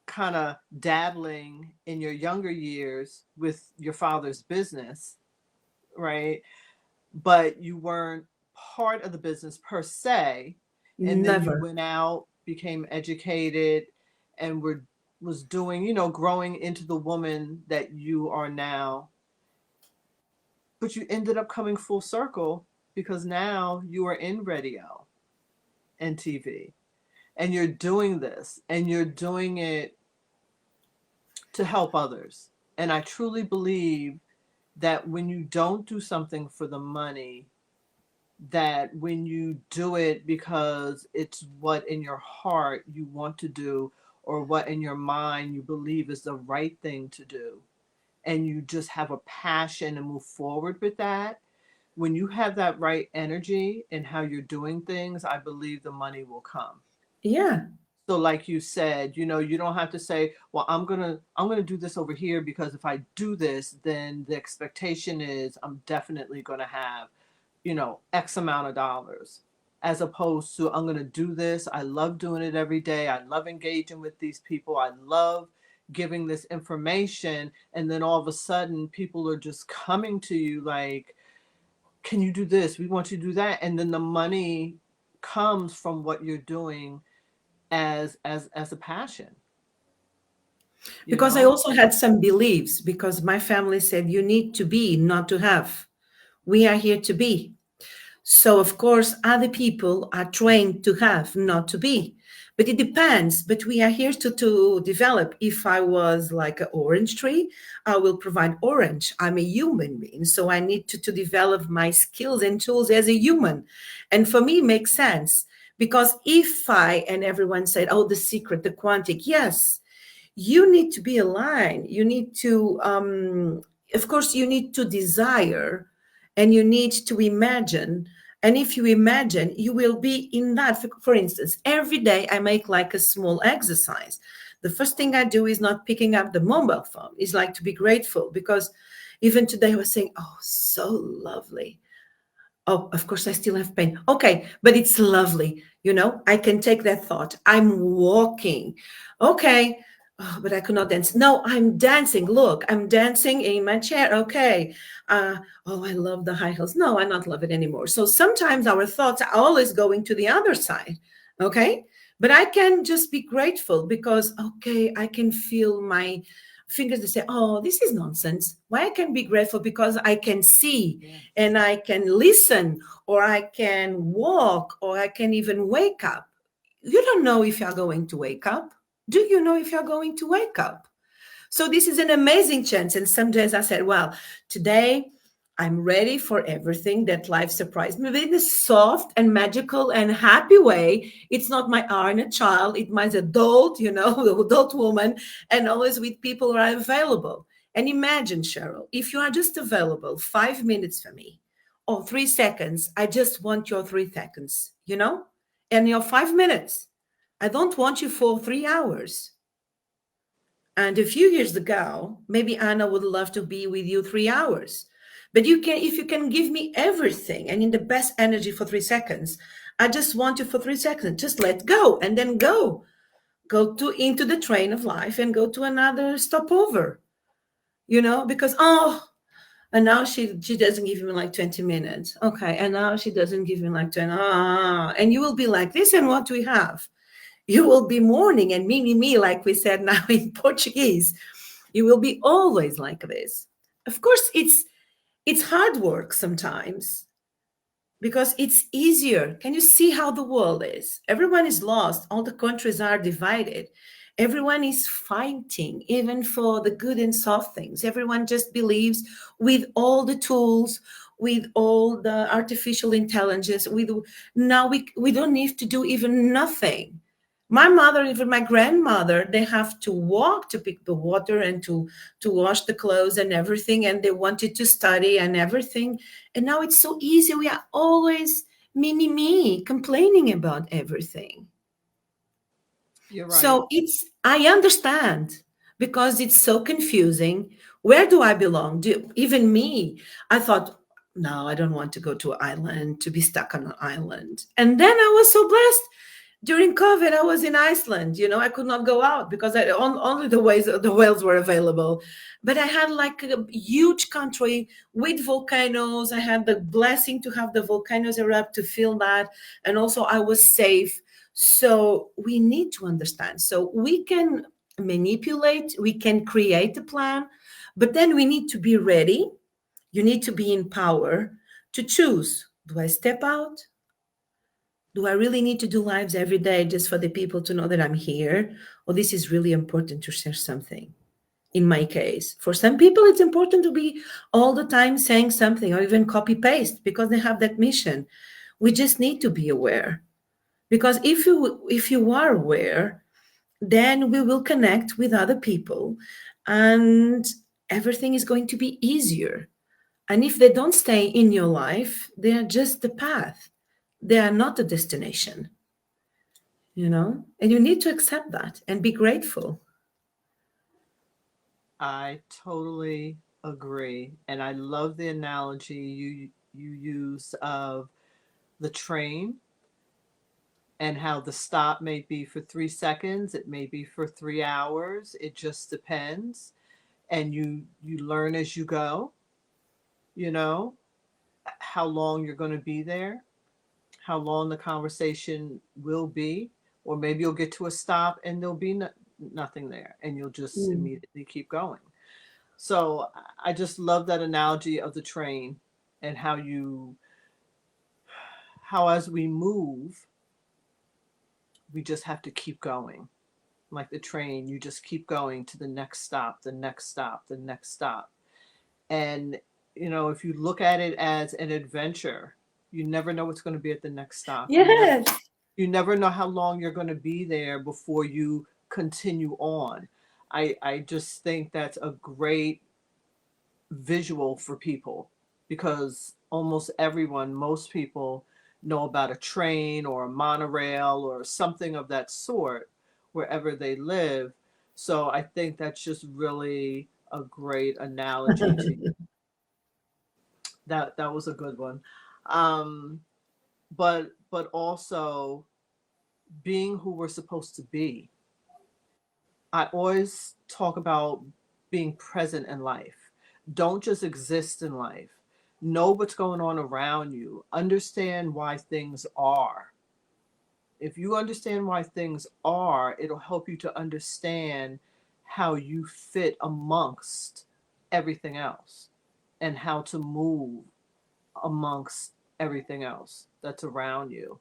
S1: kind of dabbling in your younger years with your father's business, right? But you weren't part of the business per se. And then you
S2: Never.
S1: went out, became educated, and was doing, growing into the woman that you are now. But you ended up coming full circle because now you are in radio and TV, and you're doing this, and you're doing it to help others. And I truly believe that when you don't do something for the money, that when you do it because it's what in your heart you want to do, or what in your mind you believe is the right thing to do, and you just have a passion and move forward with that, when you have that right energy in how you're doing things, I believe the money will come.
S2: Yeah.
S1: So like you said, you don't have to say, well, I'm gonna do this over here, because if I do this, then the expectation is I'm definitely gonna have, X amount of dollars. As opposed to, I'm gonna do this. I love doing it every day. I love engaging with these people. I love giving this information. And then all of a sudden people are just coming to you like, can you do this? We want you to do that. And then the money comes from what you're doing as a passion,
S2: Because I also had some beliefs, because my family said, you need to be, not to have. We are here to be. So, of course, other people are trained to have, not to be. But it depends. But we are here to develop. If I was like an orange tree, I will provide orange. I'm a human being. So I need to develop my skills and tools as a human. And for me, it makes sense. Because if and everyone said, oh, the secret, the quantic, yes, you need to be aligned. You need to, of course, you need to desire, and you need to imagine. And if you imagine, you will be in that. For instance, every day I make like a small exercise. The first thing I do is not picking up the mobile phone. It's like to be grateful, because even today I was saying, oh, so lovely. Oh, of course, I still have pain. Okay, but it's lovely. I can take that thought. I'm walking. Okay, oh, but I could not dance. No, I'm dancing. Look, I'm dancing in my chair. Okay. Oh, I love the high heels. No, I not love it anymore. So sometimes our thoughts are always going to the other side. Okay. But I can just be grateful because, okay, I can feel my fingers that say, oh, this is nonsense. Why I can be grateful? Because I can see and I can listen, or I can walk, or I can even wake up. You don't know if you're going to wake up. Do you know if you're going to wake up? So this is an amazing chance. And some days I said, well, today I'm ready for everything that life surprised me in a soft and magical and happy way. It's not my inner child. It's my adult, the adult woman, and always with people who are available. And imagine, Cheryl, if you are just available 5 minutes for me or 3 seconds, I just want your 3 seconds, and your 5 minutes. I don't want you for 3 hours. And a few years ago, maybe Anna would love to be with you 3 hours. But if you can give me everything and in the best energy for 3 seconds, I just want you for 3 seconds. Just let go and then go. Go into the train of life and go to another stopover. Because and now she doesn't give me like 20 minutes. Okay, and now she doesn't give me like 20. And you will be like this, and what do we have? You will be mourning and me, like we said now in Portuguese. You will be always like this. Of course, it's hard work sometimes because it's easier. Can you see how the world is? Everyone is lost. All the countries are divided. Everyone is fighting, even for the good and soft things. Everyone just believes with all the tools, with all the artificial intelligence, now we don't need to do even nothing. My mother, even my grandmother, they have to walk to pick the water and to wash the clothes and everything, and they wanted to study and everything. And now it's so easy. We are always me, complaining about everything.
S1: You're right.
S2: So I understand because it's so confusing. Where do I belong? Even me, I thought, no, I don't want to go to an island, to be stuck on an island. And then I was so blessed. During COVID, I was in Iceland. I could not go out because only the whales were available. But I had like a huge country with volcanoes. I had the blessing to have the volcanoes erupt, to feel that. And also I was safe. So we need to understand. So we can manipulate, we can create a plan, but then we need to be ready. You need to be in power to choose. Do I step out? Do I really need to do lives every day just for the people to know that I'm here? Or this is really important to share something? In my case, for some people, it's important to be all the time saying something or even copy paste because they have that mission. We just need to be aware. Because if you are aware, then we will connect with other people and everything is going to be easier. And if they don't stay in your life, they are just the path. They are not the destination, and you need to accept that and be grateful.
S1: I totally agree. And I love the analogy you use of the train and how the stop may be for 3 seconds, it may be for 3 hours. It just depends. And you learn as you go, how long you're going to be there, how long the conversation will be, or maybe you'll get to a stop and there'll be nothing there and you'll just immediately keep going. So I just love that analogy of the train and how as we move, we just have to keep going. Like the train, you just keep going to the next stop, the next stop, the next stop. And, if you look at it as an adventure, you never know what's going to be at the next stop.
S2: Yes.
S1: You never know how long you're going to be there before you continue on. I just think that's a great visual for people because most people know about a train or a monorail or something of that sort wherever they live. So I think that's just really a great analogy to you. That was a good one. But also being who we're supposed to be. I always talk about being present in life. Don't just exist in life. Know what's going on around you. Understand why things are. If you understand why things are, it'll help you to understand how you fit amongst everything else and how to move amongst everything else that's around you.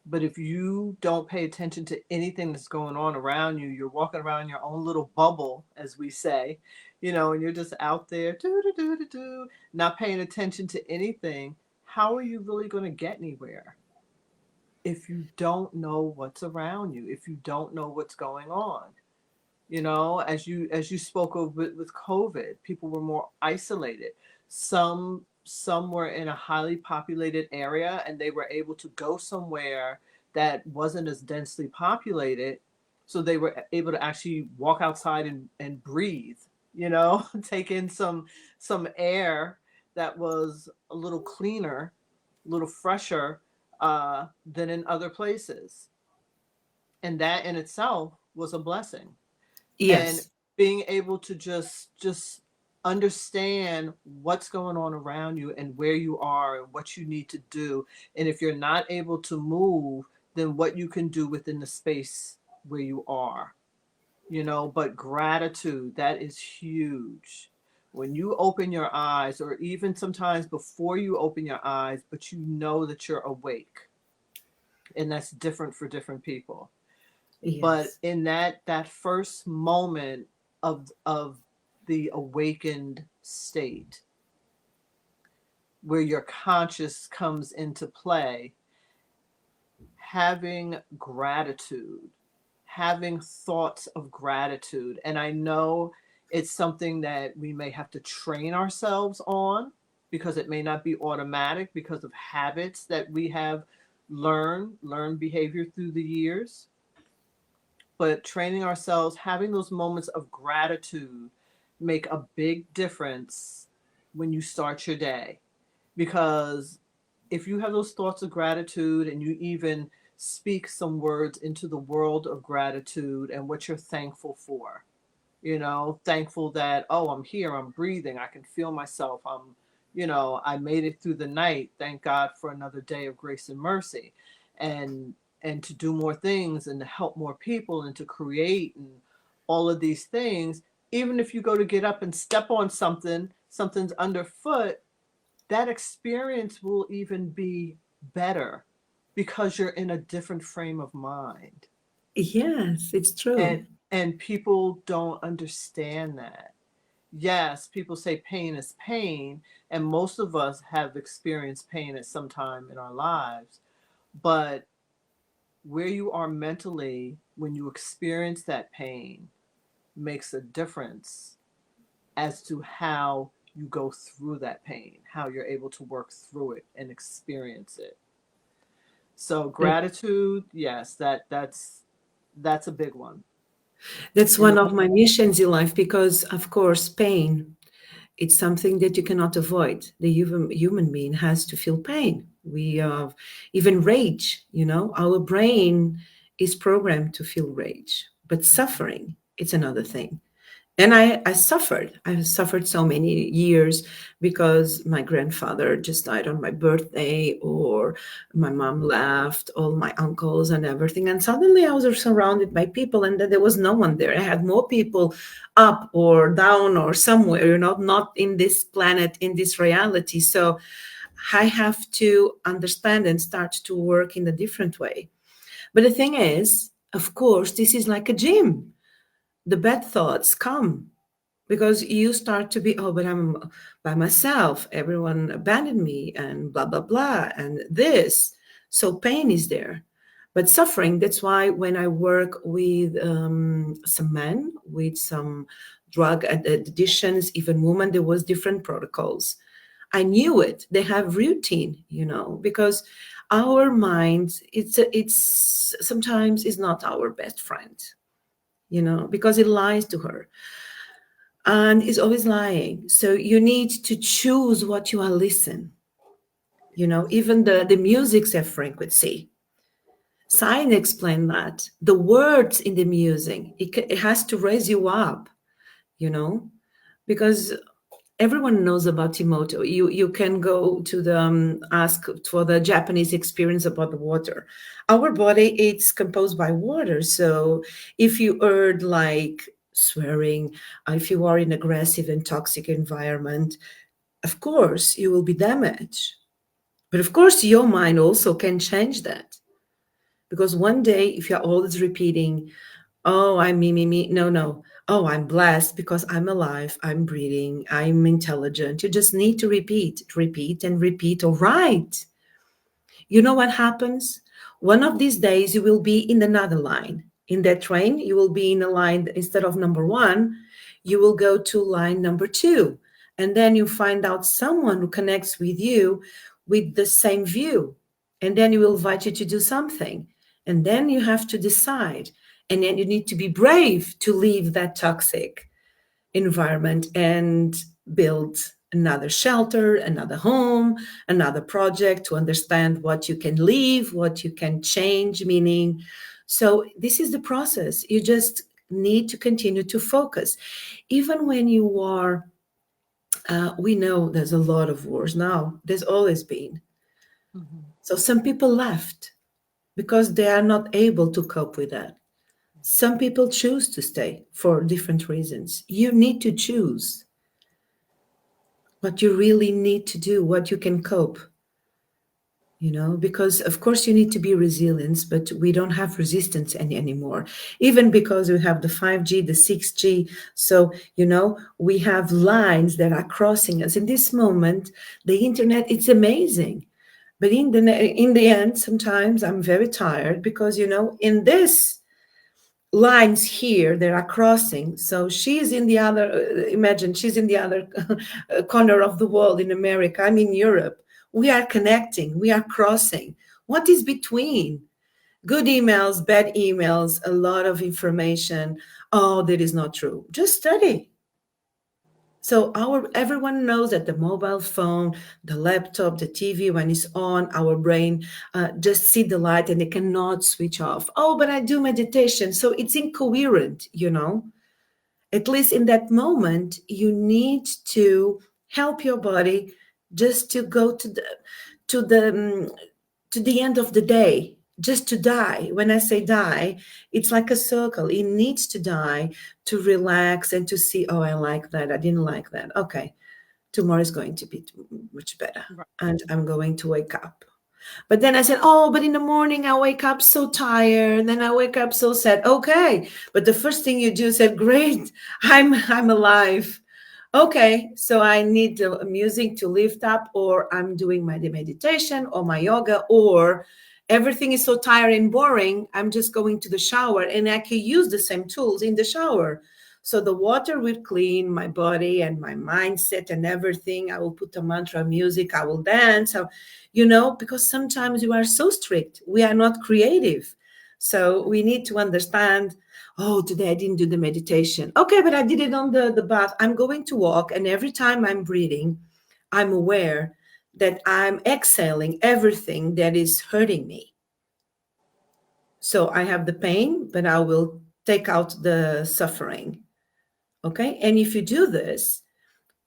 S1: But if you don't pay attention to anything that's going on around you, you're walking around your own little bubble, as we say, and you're just out there, not paying attention to anything. How are you really going to get anywhere if you don't know what's around you, if you don't know what's going on? As you spoke of with COVID, people were more isolated. Some were in a highly populated area and they were able to go somewhere that wasn't as densely populated, so they were able to actually walk outside and breathe, take in some air that was a little cleaner, a little fresher than in other places. And that in itself was a blessing. And
S2: Yes.
S1: being able to just understand what's going on around you and where you are and what you need to do. And if you're not able to move, then what you can do within the space where you are. But gratitude, that is huge. When you open your eyes, or even sometimes before you open your eyes, but you know that you're awake. And that's different for different people. But
S2: Yes.
S1: in that first moment of the awakened state, where your conscious comes into play, having gratitude, having thoughts of gratitude. And I know it's something that we may have to train ourselves on, because it may not be automatic because of habits that we have learned behavior through the years. But training ourselves, having those moments of gratitude, make a big difference when you start your day. Because if you have those thoughts of gratitude and you even speak some words into the world of gratitude and what you're thankful for, thankful that, oh, I'm here, I'm breathing, I can feel myself, I made it through the night, thank God for another day of grace and mercy, and to do more things and to help more people and to create and all of these things. Even if you go to get up and step on something's underfoot, that experience will even be better because you're in a different frame of mind.
S2: Yes, it's true.
S1: And people don't understand that. Yes, people say pain is pain, and most of us have experienced pain at some time in our lives. But where you are mentally when you experience that pain makes a difference as to how you go through that pain, how you're able to work through it and experience it. So gratitude, yes, that's a big one.
S2: That's
S1: In
S2: one
S1: the
S2: of my missions in life because, of course, pain, it's something that you cannot avoid. The human being has to feel pain. We even rage, our brain is programmed to feel rage, but suffering, it's another thing. And I suffered. I suffered so many years because my grandfather just died on my birthday, or my mom left, all my uncles and everything. And suddenly I was surrounded by people, and then there was no one there. I had more people up or down or somewhere, not in this planet, in this reality. So I have to understand and start to work in a different way. But the thing is, of course, this is like a gym. The bad thoughts come because you start to be, oh, but I'm by myself, everyone abandoned me, and blah blah blah, and this. So pain is there, but suffering, that's why when I work with some men with some drug addictions, even women, there was different protocols. I knew it. They have routine, because our mind, it's sometimes is not our best friend, because it lies to her and is always lying. So you need to choose what you are listening. Even the music's a frequency. Science explained that the words in the music, it has to raise you up, you know, because everyone knows about Timoto. You can go to the ask for the Japanese experience about the water. Our body, it's composed by water. So if you heard like swearing, if you are in aggressive and toxic environment, of course you will be damaged. But of course your mind also can change that. Because one day, if you're always repeating, oh, I'm me, no, no. Oh, I'm blessed because I'm alive, I'm breathing, I'm intelligent. You just need to repeat and repeat. All right. You know what happens? One of these days, you will be in another line, In that train, you will be in a line, instead of number 1, you will go to line number 2. And then you find out someone who connects with you with the same view. And then he will invite you to do something. And then you have to decide. And then you need to be brave to leave that toxic environment and build another shelter, another home, another project, to understand what you can leave, what you can change, meaning. So this is the process. You just need to continue to focus. Even when you are, we know there's a lot of wars now. There's always been.
S1: Mm-hmm.
S2: So some people left because they are not able to cope with that. Some people choose to stay for different reasons. You need to choose what you really need to do, what you can cope, because of course you need to be resilient, but we don't have resistance anymore, even because we have the 5G, the 6G. So, we have lines that are crossing us. In this moment, the internet, it's amazing. But in the end, sometimes I'm very tired because, in this lines here that are crossing. So she's in the other, imagine she's in the other corner of the world in America. I'm in Europe. We are connecting, we are crossing. What is between? Good emails, bad emails, a lot of information. Oh, that is not true. Just study. So everyone knows that the mobile phone, the laptop, the TV, when it's on, our brain just see the light and it cannot switch off. Oh, but I do meditation. So it's incoherent, At least in that moment, you need to help your body just to go to the end of the day, just to die. When I say die, it's like a circle. It needs to die to relax and to see, oh, I like that. I didn't like that. Okay, tomorrow is going to be much better.
S1: Right.
S2: And I'm going to wake up. But then I said, oh, but in the morning I wake up so tired. Then I wake up so sad. Okay, but the first thing you do said, great, I'm alive. Okay, so I need the music to lift up, or I'm doing my meditation or my yoga, or everything is so tired and boring, I'm just going to the shower, and I can use the same tools in the shower. So the water will clean my body and my mindset and everything. I will put a mantra music, I will dance, because sometimes we are so strict. We are not creative. So we need to understand, oh, today I didn't do the meditation. Okay, but I did it on the bath. I'm going to walk, and every time I'm breathing, I'm aware that I'm exhaling everything that is hurting me. So I have the pain, but I will take out the suffering. Okay, and if you do this,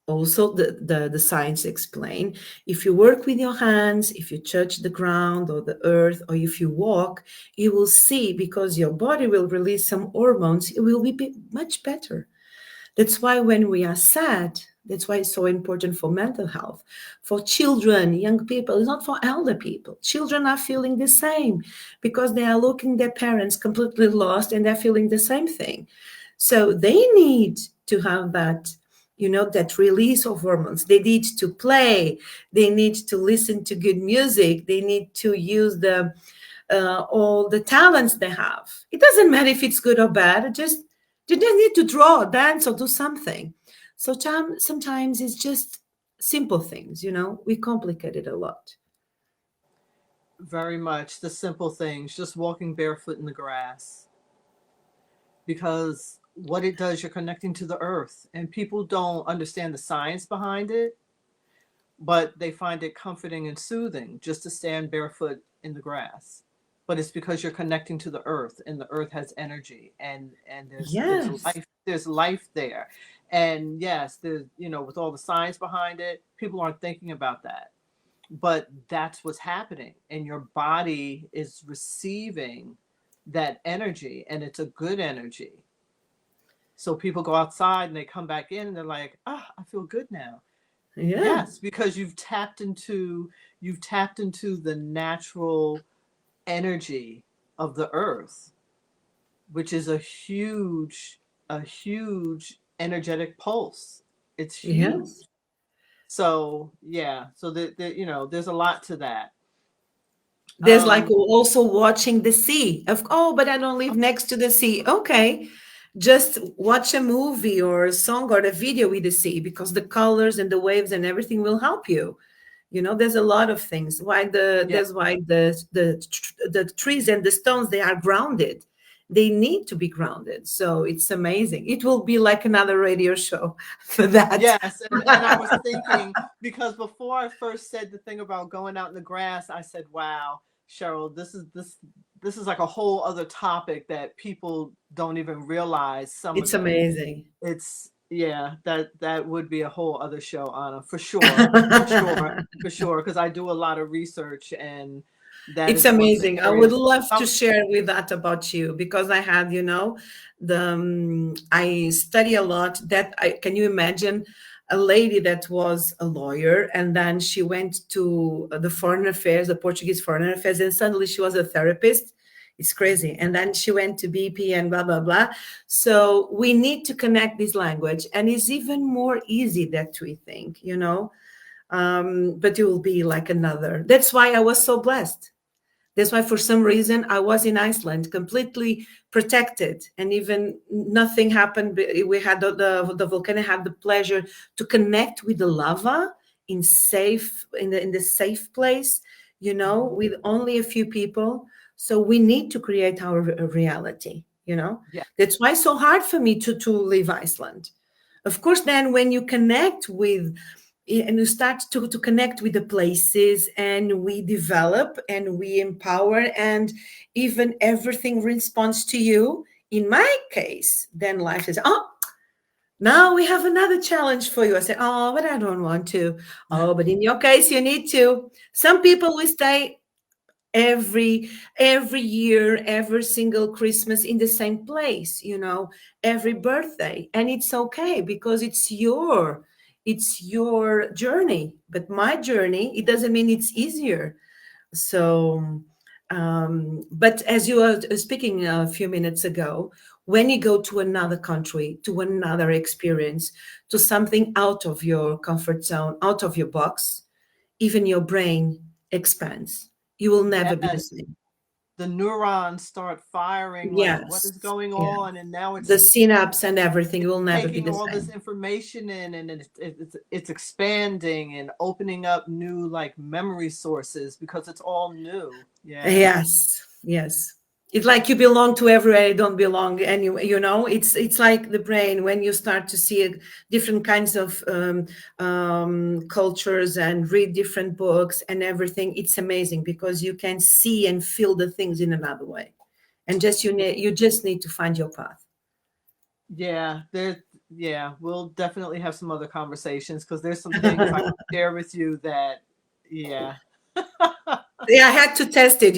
S2: also the science explain, if you work with your hands, if you touch the ground or the earth, or if you walk, you will see, because your body will release some hormones, it will be much better. That's why when we are sad, that's why it's so important for mental health, for children, young people. It's not for elder people. Children are feeling the same because they are looking their parents completely lost, and they're feeling the same thing. So they need to have that, that release of hormones. They need to play. They need to listen to good music. They need to use all the talents they have. It doesn't matter if it's good or bad. Just they need to draw, dance, or do something. So sometimes it's just simple things, we complicate it a lot.
S1: Very much the simple things, just walking barefoot in the grass. Because what it does, you're connecting to the earth, and people don't understand the science behind it, but they find it comforting and soothing just to stand barefoot in the grass. But it's because you're connecting to the earth, and the earth has energy, and
S2: Yes.
S1: there's life there. And yes, there's, with all the science behind it, people aren't thinking about that. But that's what's happening, and your body is receiving that energy, and it's a good energy. So people go outside and they come back in and they're like, ah, I feel good now.
S2: Yeah.
S1: Yes, because you've tapped into the natural energy of the earth, which is a huge energetic pulse. It's huge.
S2: Yes.
S1: So yeah, so there's a lot to that.
S2: There's like also watching the sea. Oh, but I don't live next to the sea. Okay, just watch a movie or a song or a video with the sea, because the colors and the waves and everything will help you. There's a lot of things.
S1: Yeah.
S2: That's why the trees and the stones, they are grounded. They need to be grounded. So it's amazing. It will be like another radio show for that.
S1: Yes, and I was thinking, because before I first said the thing about going out in the grass, I said, "Wow, Cheryl, this is like a whole other topic that people don't even realize."
S2: It's amazing.
S1: That would be a whole other show, Anna, for sure, for sure, because I do a lot of research, and that
S2: It's
S1: is one of the
S2: amazing. I would
S1: areas.
S2: love to share with that about you, because I had, I study a lot. Can you imagine a lady that was a lawyer, and then she went to the foreign affairs, the Portuguese foreign affairs, and suddenly she was a therapist. It's crazy. And then she went to BP and blah, blah, blah. So we need to connect this language, and it's even more easy that we think, but it will be like another. That's why I was so blessed. That's why, for some reason, I was in Iceland, completely protected, and even nothing happened. We had the volcano had the pleasure to connect with the lava in the safe place, with only a few people. So we need to create our reality.
S1: Yeah.
S2: That's why it's so hard for me to leave Iceland. Of course, then when you connect with and you start to connect with the places, and we develop and we empower, and even everything responds to you. In my case, then life is, oh, now we have another challenge for you. I say, oh, but I don't want to. Oh, but in your case, you need to. Some people will stay every year, every single Christmas in the same place, every birthday, and it's okay, because it's your journey. But my journey, it doesn't mean it's easier. So but as you were speaking a few minutes ago, when you go to another country, to another experience, to something out of your comfort zone, out of your box, even your brain expands. You will never be the
S1: Yes.
S2: same.
S1: The neurons start firing, like, what is
S2: Yes.
S1: going
S2: Yeah.
S1: on? And now
S2: The synapse and everything, you will never be
S1: taking
S2: the
S1: all this
S2: same.
S1: information in, and it's expanding and opening up new, like, memory sources, because it's all new. Yeah.
S2: Yes. It's like you belong to everywhere, you don't belong anywhere. It's like the brain, when you start to see different kinds of cultures and read different books and everything. It's amazing, because you can see and feel the things in another way, and you just need to find your path.
S1: We'll definitely have some other conversations, because there's some things I can share with you that, yeah.
S2: Yeah, I had to test it,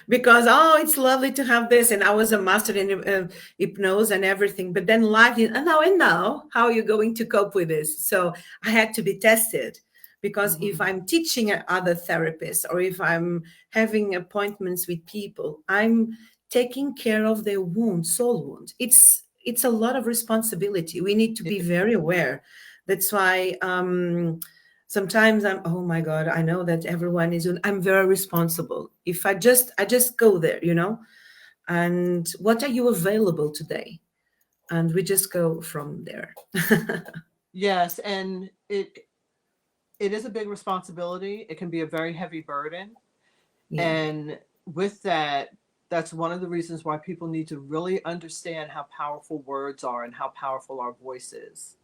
S2: because it's lovely to have this, and I was a master in hypnosis and everything. But then life is, and now, how are you going to cope with this? So I had to be tested, because if I'm teaching other therapists, or if I'm having appointments with people, I'm taking care of their soul wound. It's a lot of responsibility. We need to be very aware. That's why. Sometimes oh my God, I know that everyone I'm very responsible. If I just go there, and what are you available today? And we just go from there.
S1: Yes, and it is a big responsibility. It can be a very heavy burden.
S2: Yeah.
S1: And with that, that's one of the reasons why people need to really understand how powerful words are and how powerful our voice is.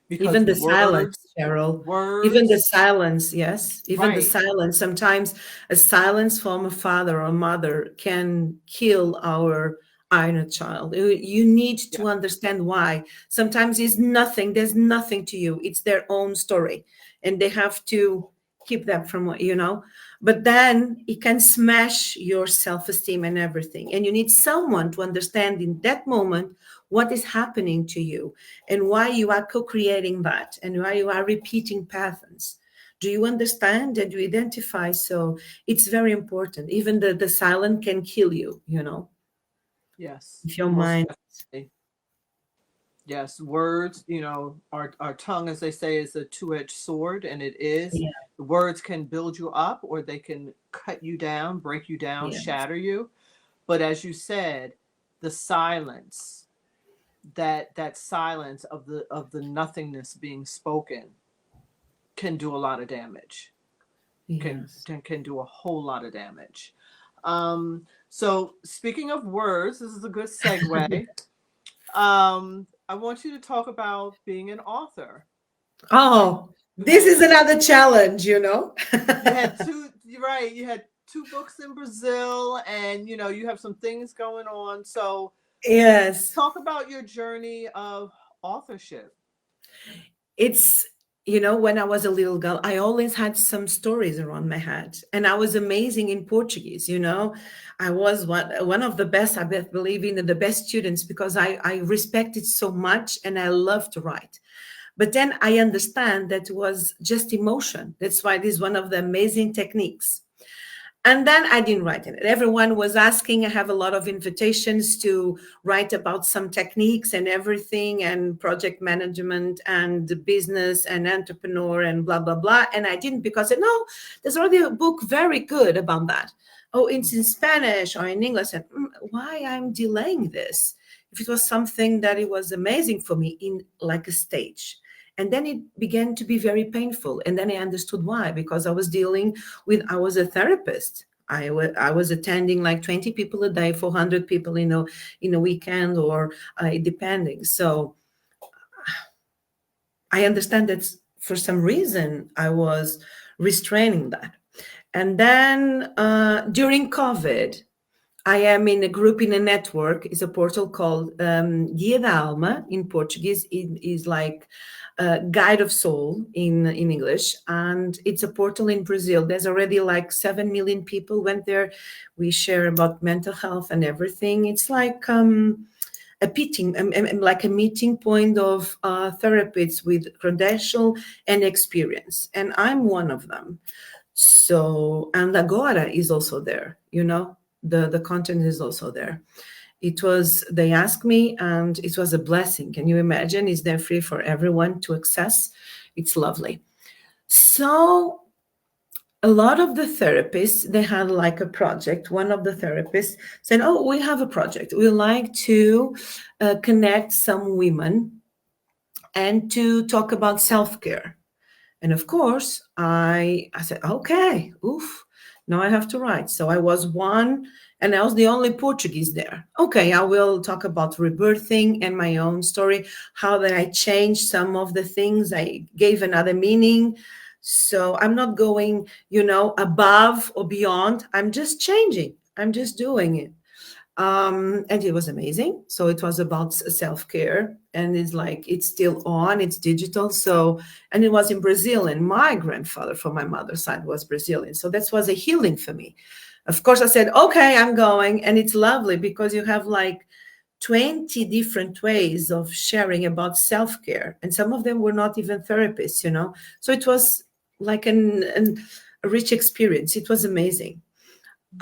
S1: Because
S2: even the silence, Cheryl. Even the silence, yes. Even the silence. Sometimes a silence from a father or mother can kill our inner child. You need to understand why. Sometimes it's nothing. There's nothing to you. It's their own story, and they have to keep that from But then it can smash your self-esteem and everything. And you need someone to understand in that moment what is happening to you, and why you are co-creating that, and why you are repeating patterns. Do you understand and you identify? So it's very important. Even the silent can kill you,
S1: Yes.
S2: If your mind.
S1: Definitely. Yes, words, our tongue, as they say, is a two-edged sword, and it is.
S2: Yeah.
S1: Words can build you up or they can cut you down, break you down,
S2: Yes.
S1: shatter you. But as you said, the silence, that silence of the nothingness being spoken can do a lot of damage. Can
S2: Yes.
S1: can do a whole lot of damage. So speaking of words, this is a good segue. I want you to talk about being an author.
S2: Oh, this is
S1: Yeah,
S2: another challenge, you know?
S1: you had two. You're right. You had two books in Brazil, and you know you have some things going on. So
S2: Yes.
S1: talk about your journey of authorship.
S2: It's, you know, when I was a little girl, I always had some stories around my head, and I was amazing in Portuguese. You know, I was one of the best, I believe, in the best students, because I respected so much and I love to write. But then I understand that was just emotion. That's why this is one of the amazing techniques. And then I didn't write in it. Everyone was asking. I have a lot of invitations to write about some techniques and everything, and project management and business and entrepreneur and blah, blah, blah. And I didn't, because I said, no, there's already a book very good about that. Oh, it's in Spanish or in English. And why I'm delaying this? If it was something that it was amazing for me in like a stage. And then it began to be very painful. And then I understood why, because I was a therapist. I was attending like 20 people a day, 400 people in a weekend, or depending. So I understand that for some reason I was restraining that. And then during COVID, I am in a group, in a network. It's a portal called Guia da Alma in Portuguese. It is like Guide of Soul in English. And it's a portal in Brazil. There's already like 7 million people went there. We share about mental health and everything. It's like like a meeting point of therapists with credential and experience. And I'm one of them. So, and Agora is also there, you know, the content is also there. They asked me, and it was a blessing. Can you imagine? It's there free for everyone to access. It's lovely. So a lot of the therapists, they had like a project. One of the therapists said, oh, we have a project. We like to connect some women and to talk about self-care. And of course, I said, okay, oof, now I have to write. So I was one, and I was the only Portuguese there. Okay, I will talk about rebirthing and my own story, how that I changed some of the things, I gave another meaning. So I'm not going, above or beyond. I'm just changing. I'm just doing it. And it was amazing. So it was about self-care, and it's still on, it's digital. So, and it was in Brazil, and my grandfather from my mother's side was Brazilian. So that was a healing for me. Of course, I said, okay, I'm going. And it's lovely because you have like 20 different ways of sharing about self-care. And some of them were not even therapists, So it was like a rich experience. It was amazing.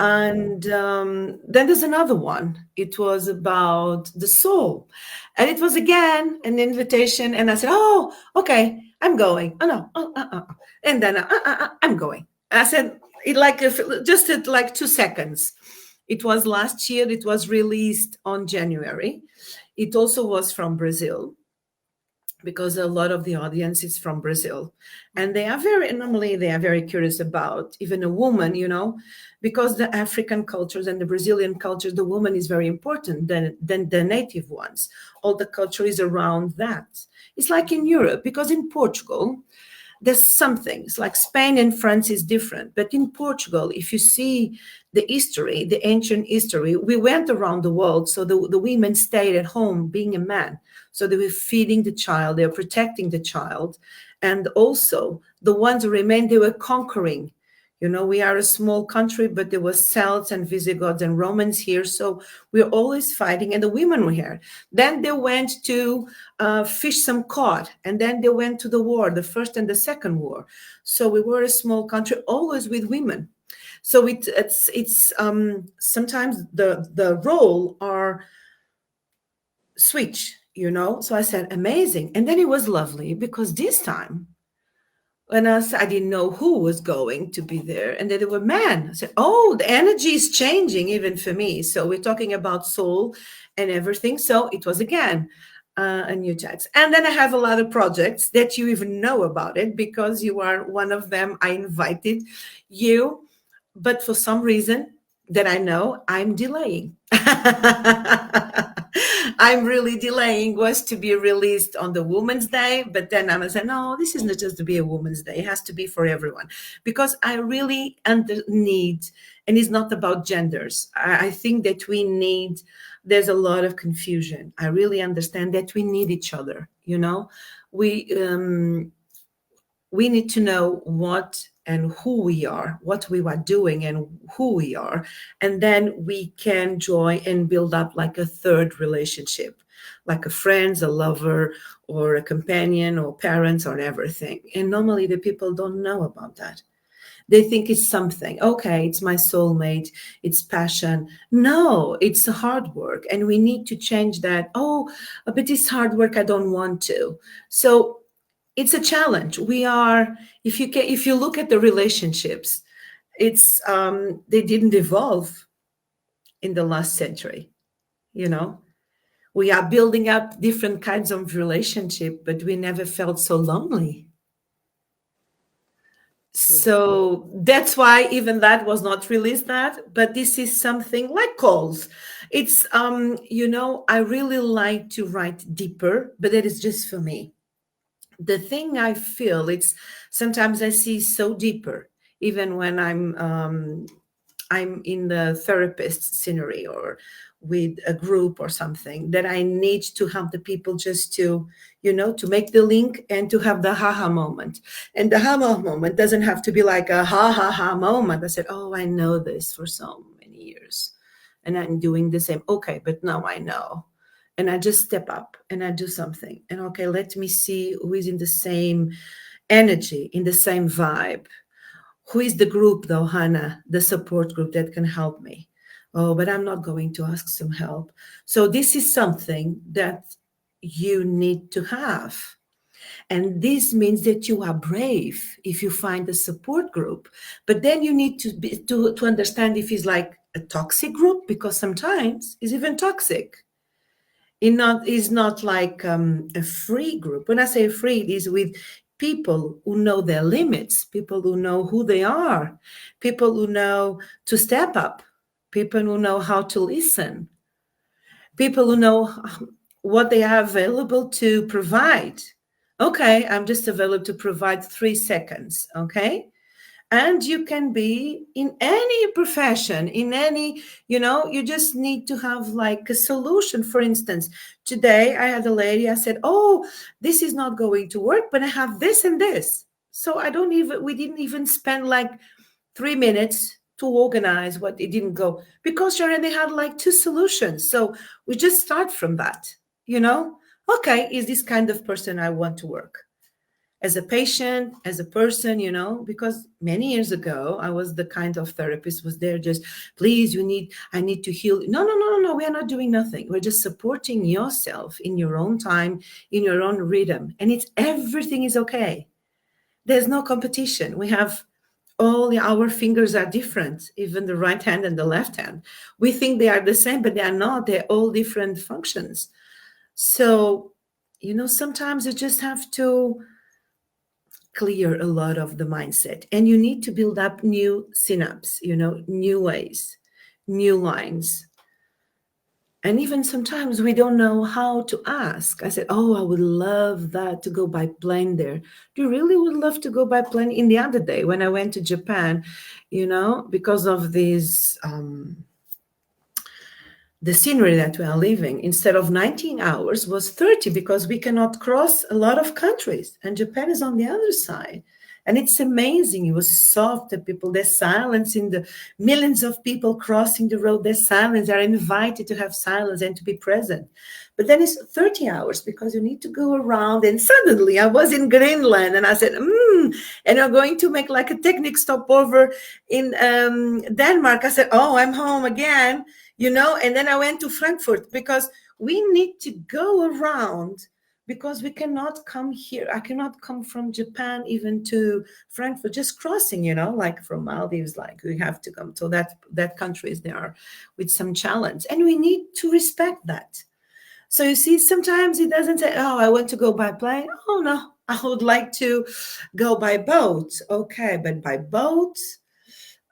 S2: And then there's another one. It was about the soul. And it was again an invitation. And I said, oh, okay, I'm going. Oh, no. And then I'm going. I said, just at like 2 seconds. It was last year. It was released on January. It also was from Brazil, because a lot of the audience is from Brazil. And they are very curious about even a woman, because the African cultures and the Brazilian culture, the woman is very important than the native ones. All the culture is around that. It's like in Europe, because in Portugal, there's some things like Spain and France is different. But in Portugal, if you see the history, the ancient history, we went around the world. So the women stayed at home being a man. So they were feeding the child, they were protecting the child. And also the ones who remained, they were conquering. We are a small country, but there were Celts and Visigoths and Romans here. So we're always fighting, and the women were here. Then they went to fish some cod, and then they went to the war, the First and the Second War. So we were a small country, always with women. So it's sometimes the role are switch, So I said, amazing. And then it was lovely, because this time And I didn't know who was going to be there. And then there were men. I said, oh, the energy is changing even for me. So we're talking about soul and everything. So it was again a new text. And then I have a lot of projects that you even know about it because you are one of them. I invited you, but for some reason that I know, I'm delaying. I'm really delaying was to be released on the Women's Day, but then I was like, no, this is not just to be a Women's Day. It has to be for everyone because I really need, and it's not about genders. I think that we need, there's a lot of confusion. I really understand that we need each other. You know, we need to know what and who we are, what we are doing and who we are. And then we can join and build up like a third relationship, like a friend, a lover, or a companion, or parents, or everything. And normally the people don't know about that. They think it's something, okay, it's my soulmate, it's passion. No, it's hard work. And we need to change that. Oh, but it's hard work, I don't want to. So it's a challenge. We are, if you look at the relationships, it's they didn't evolve in the last century. You know, we are building up different kinds of relationship, but we never felt so lonely. So that's why even that was not released that, but this is something like calls. It's you know, I really like to write deeper, but that is just for me. The thing I feel, it's sometimes I see so deeper, even when I'm in the therapist scenery or with a group or something, that I need to have the people just to, you know, to make the link and to have the ha-ha moment. And the ha-ha moment doesn't have to be like a ha-ha-ha moment. I said, oh, I know this for so many years and I'm doing the same. Okay, but now I know. And I just step up and I do something. And okay, let me see who is in the same energy, in the same vibe. Who is the group, though, Hannah, the support group that can help me? Oh, but I'm not going to ask some help. So this is something that you need to have. And this means that you are brave if you find a support group. But then you need to understand if it's like a toxic group, because sometimes it's even toxic. Is not like a free group. When I say free, it is with people who know their limits, people who know who they are, people who know to step up, people who know how to listen, people who know what they are available to provide. Okay, I'm just available to provide 3 seconds. Okay. And you can be in any profession, in any, you know, you just need to have like a solution. For instance, today I had a lady, I said, oh, this is not going to work, but I have this and this. So we didn't even spend like 3 minutes to organize what it didn't go, because she already had like 2 solutions. So we just start from that, you know, okay, is this kind of person I want to work? As a patient, as a person, you know, because many years ago, I was the kind of therapist was there just, please, I need to heal. No. We are not doing nothing. We're just supporting yourself in your own time, in your own rhythm. And everything is okay. There's no competition. We have our fingers are different, even the right hand and the left hand. We think they are the same, but they are not. They're all different functions. So, you know, sometimes you just have to clear a lot of the mindset, and you need to build up new synapses, you know, new ways, new lines. And even sometimes we don't know how to ask. I said, oh, I would love that to go by plane there. Do you really would love to go by plane? In the other day when I went to Japan, you know, because of these the scenery that we are living, instead of 19 hours was 30, because we cannot cross a lot of countries, and Japan is on the other side. And it's amazing. It was soft. The people, there's silence in the millions of people crossing the road. There's silence. They're invited to have silence and to be present. But then it's 30 hours because you need to go around. And suddenly I was in Greenland and I said, and I'm going to make like a technique stopover in Denmark. I said, oh, I'm home again, you know. And then I went to Frankfurt because we need to go around because we cannot come here. I cannot come from Japan even to Frankfurt, just crossing, like from Maldives, like we have to come. So that countries they are with some challenge, and we need to respect that. So you see, sometimes it doesn't say, oh, I want to go by plane. Oh no, I would like to go by boat. Okay, but by boat,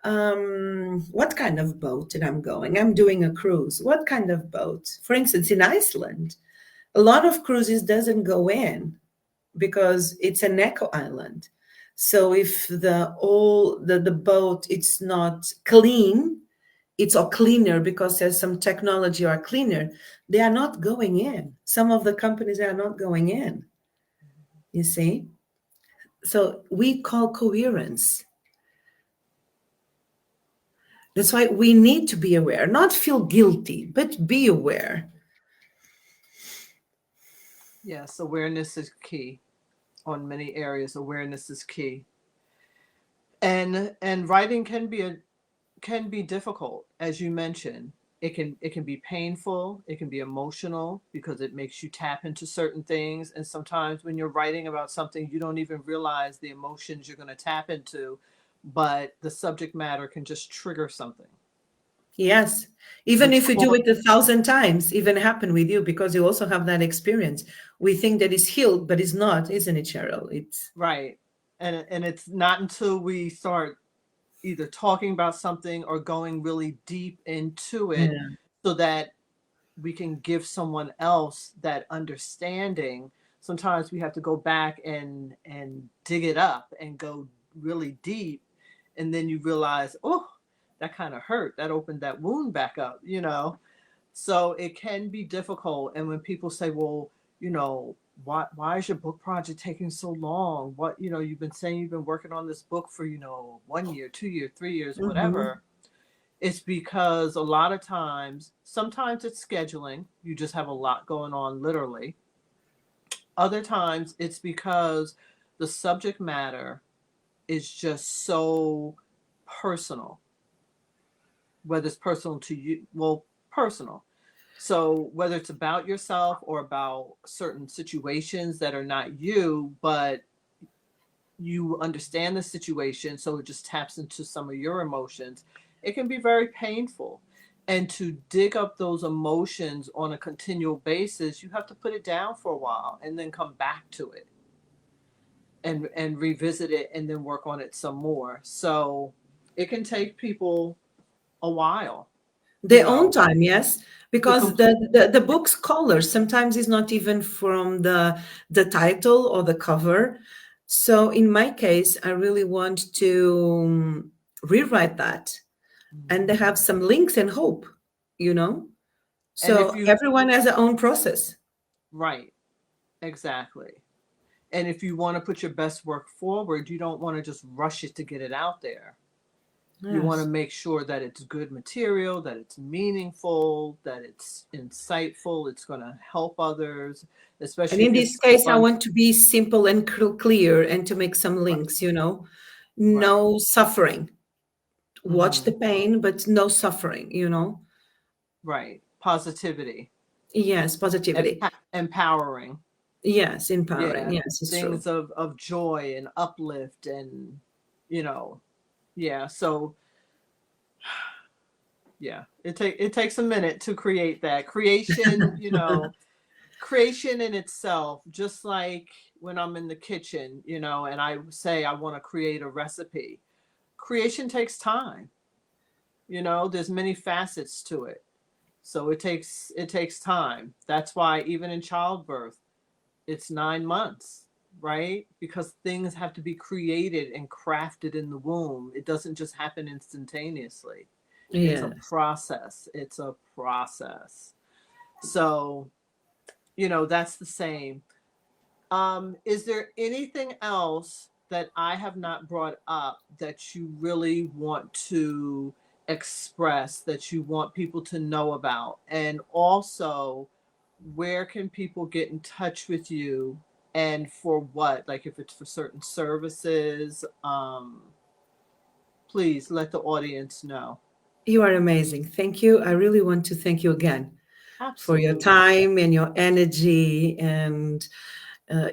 S2: what kind of boat that I'm going? I'm doing a cruise. What kind of boat? For instance, in Iceland, a lot of cruises doesn't go in because it's an eco island. So if the boat it's not clean, it's all cleaner because there's some technology or cleaner, they are not going in. Some of the companies are not going in. You see? So we call coherence. That's why we need to be aware, not feel guilty, but be aware.
S1: Yes, awareness is key. On many areas, awareness is key. And writing can be difficult, as you mentioned. It can be painful, it can be emotional because it makes you tap into certain things. And sometimes when you're writing about something, you don't even realize the emotions you're going to tap into, but the subject matter can just trigger something.
S2: Yes. Even
S1: Which
S2: if you do
S1: cause,
S2: it 1,000 times, even happen with you because you also have that experience. We think that it's healed, but it's not, isn't it, Cheryl? It's
S1: right. And it's not until we start either talking about something or going really deep into it
S2: yeah.
S1: so that we can give someone else that understanding. Sometimes we have to go back and dig it up and go really deep, and then you realize, oh, that kind of hurt, that opened that wound back up. So it can be difficult. And when people say, well, why is your book project taking so long? You've been saying you've been working on this book for 1 year, 2 years, 3 years,
S2: Mhm.
S1: whatever. It's because a lot of times, sometimes it's scheduling. You just have a lot going on, literally. Other times it's because the subject matter is just so personal, whether it's personal to you, well, personal. So whether it's about yourself or about certain situations that are not you, but you understand the situation, so it just taps into some of your emotions, it can be very painful. And to dig up those emotions on a continual basis, you have to put it down for a while and then come back to it and revisit it and then work on it some more. So it can take people a while, you
S2: Their own
S1: know,
S2: time, yes,
S1: to
S2: because
S1: complete.
S2: the book's color sometimes is not even from the title or the cover. So in my case, I really want to rewrite that and they have some links and hope, you know.
S1: And if
S2: So
S1: you,
S2: everyone has their own process.
S1: right, exactly. And if you want to put your best work forward, you don't want to just rush it to get it out there. You want to
S2: Yes.
S1: make sure that it's good material, that it's meaningful, that it's insightful, it's going to help others,
S2: And
S1: especially
S2: in
S1: if you're
S2: this case, I
S1: on.
S2: want to be simple and clear and to make some
S1: Right,
S2: links, you know.
S1: right.
S2: No suffering. Watch
S1: Hmm.
S2: the pain, but no suffering, you know.
S1: Right. Positivity,
S2: Yes, positivity.
S1: empowering.
S2: Yes, empowering.
S1: Yeah.
S2: Yes, it's true.
S1: Things of joy and uplift you know, yeah. So yeah, it takes a minute to create that creation, creation in itself, just like when I'm in the kitchen, and I say I want to create a recipe. Creation takes time. There's many facets to it. So it takes time. That's why even in childbirth, it's 9 months, right? Because things have to be created and crafted in the womb. It doesn't just happen instantaneously. It's a
S2: Yes.
S1: process. It's a process. So, that's the same. Is there anything else that I have not brought up that you really want to express, that you want people to know about? And also, where can people get in touch with you and for what? Like if it's for certain services, please let the audience know.
S2: You are amazing. Thank you. I really want to thank you again for your
S1: Absolutely.
S2: time and your energy. And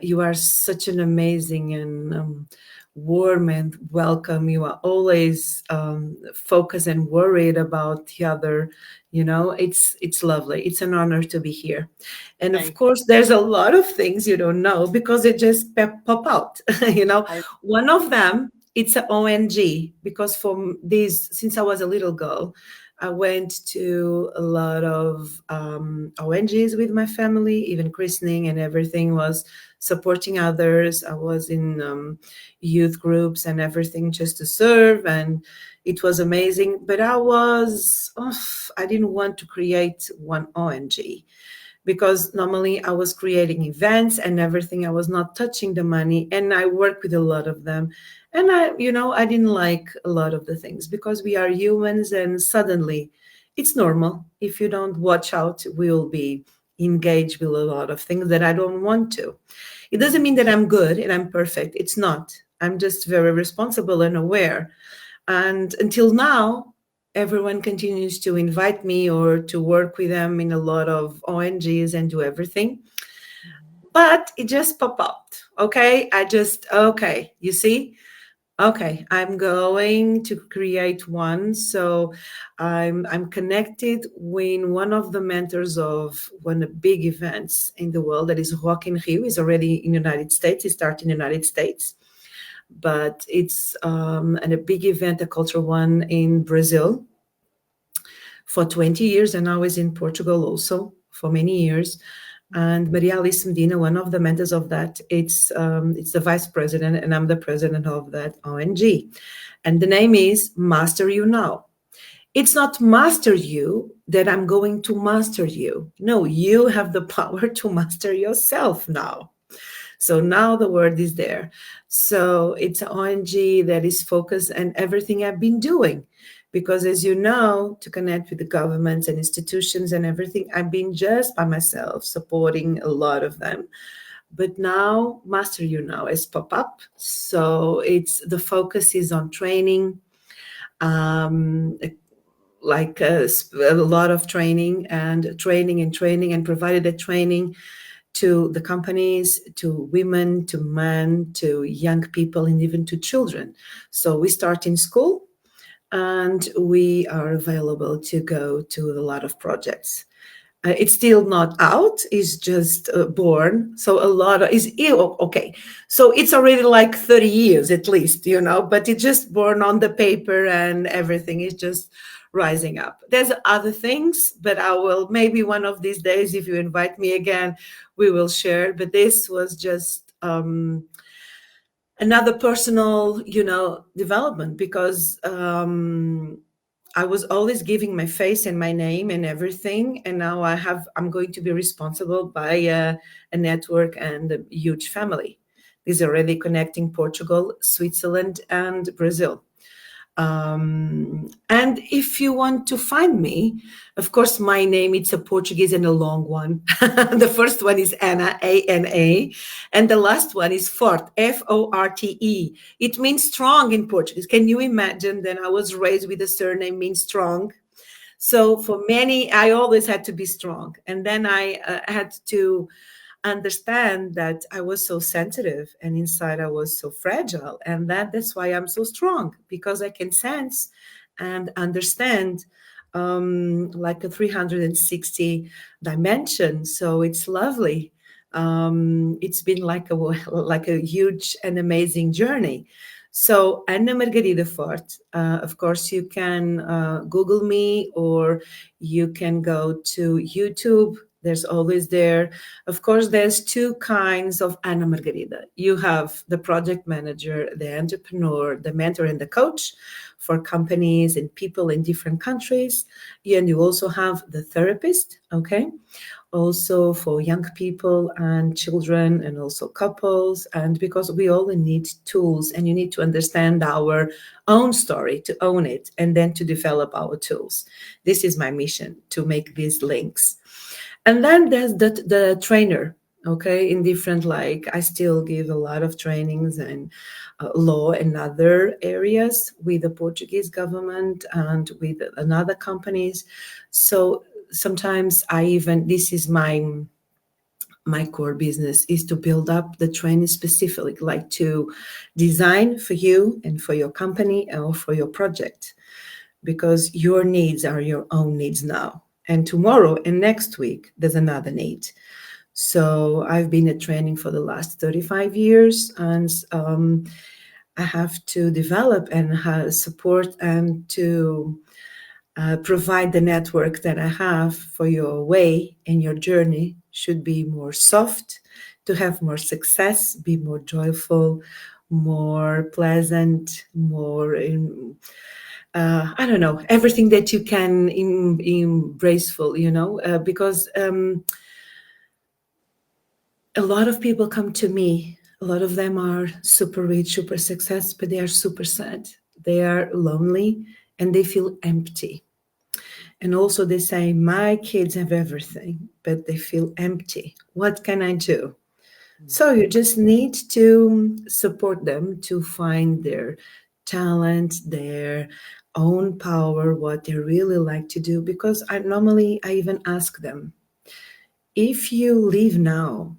S2: you are such an amazing and warm and welcome. You are always focused and worried about the other. It's lovely. It's an honor to be here. And of
S1: Thank you.
S2: course, there's a lot of things you don't know because they just pop out.
S1: I,
S2: One of them, it's an ONG, because since I was a little girl, I went to a lot of ONGs with my family, even christening and everything was supporting others. I was in youth groups and everything just to serve, and it was amazing. But I didn't want to create one ONG because normally I was creating events and everything. I was not touching the money, and I work with a lot of them. And I didn't like a lot of the things because we are humans, and suddenly it's normal. If you don't watch out, we'll be engaged with a lot of things that I don't want to. It doesn't mean that I'm good and I'm perfect. It's not. I'm just very responsible and aware. And until now, everyone continues to invite me or to work with them in a lot of ONGs and do everything. But it just popped up. Okay. Okay, you see? Okay, I'm going to create one. So I'm connected with one of the mentors of one of the big events in the world, that is Rock in Rio. Is already in the United States. It started in the United States. But it's and a big event, a cultural one in Brazil for 20 years, and I was in Portugal also for many years. And Maria Alice Medina, one of the mentors of that, it's the vice president, and I'm the president of that ONG. And the name is Master You Now. It's not master you that I'm going to master you. No, you have the power to master yourself now. So now the word is there. So it's an ONG that is focused on everything I've been doing. Because as you know, to connect with the governments and institutions and everything, I've been just by myself supporting a lot of them. But now Master You Now has popped up. So the focus is on training, like a lot of training and provided the training to the companies, to women, to men, to young people, and even to children. So we start in school, and we are available to go to a lot of projects. It's still not out, it's just born. So a lot of is okay. So it's already like 30 years at least, but it's just born on the paper, and everything is just rising up. There's other things, but I will, maybe one of these days, if you invite me again, we will share. But this was just another personal, development, because I was always giving my face and my name and everything. And now I'm going to be responsible by a network and a huge family. This is already connecting Portugal, Switzerland, and Brazil. And if you want to find me, of course, my name, it's a Portuguese and a long one. The first one is Ana, A-N-A, and the last one is Forte, F-O-R-T-E. It means strong in Portuguese. Can you imagine that I was raised with a surname means strong? So for many, I always had to be strong. And then I had to understand that I was so sensitive, and inside I was so fragile, and that's why I'm so strong, because I can sense and understand like a 360 dimension. So it's lovely. It's been like a huge and amazing journey. So Ana Margarida Forte, of course, you can Google me, or you can go to YouTube. There's always there. Of course, there's two kinds of Ana Margarida. You have the project manager, the entrepreneur, the mentor, and the coach for companies and people in different countries. And you also have the therapist, okay? Also for young people and children, and also couples. And because we all need tools, and you need to understand our own story to own it, and then to develop our tools. This is my mission, to make these links. And then there's the trainer, okay, in different, like I still give a lot of trainings and law and other areas with the Portuguese government and with another companies. So sometimes this is my core business, is to build up the training specifically, like to design for you and for your company or for your project, because your needs are your own needs now. And tomorrow and next week, there's another need. So I've been at training for the last 35 years, and I have to develop and support and to provide the network that I have for your way and your journey should be more soft, to have more success, be more joyful, more pleasant, more I don't know, everything that you can embraceful, because a lot of people come to me. A lot of them are super rich, super success, but they are super sad. They are lonely and they feel empty. And also they say, my kids have everything, but they feel empty. What can I do? So you just need to support them to find their talent, their own power, what they really like to do. Because I even ask them, if you leave now,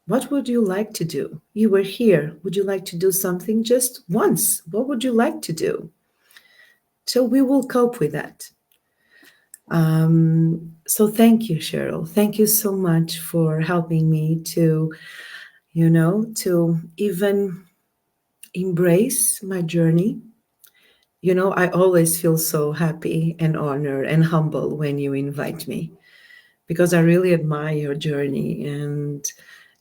S2: what would you like to do? You were here. Would you like to do something just once? What would you like to do? So we will cope with that. So thank you, Cheryl. Thank you so much for helping me to, to even embrace my journey. I always feel so happy and honored and humble when you invite me, because I really admire your journey and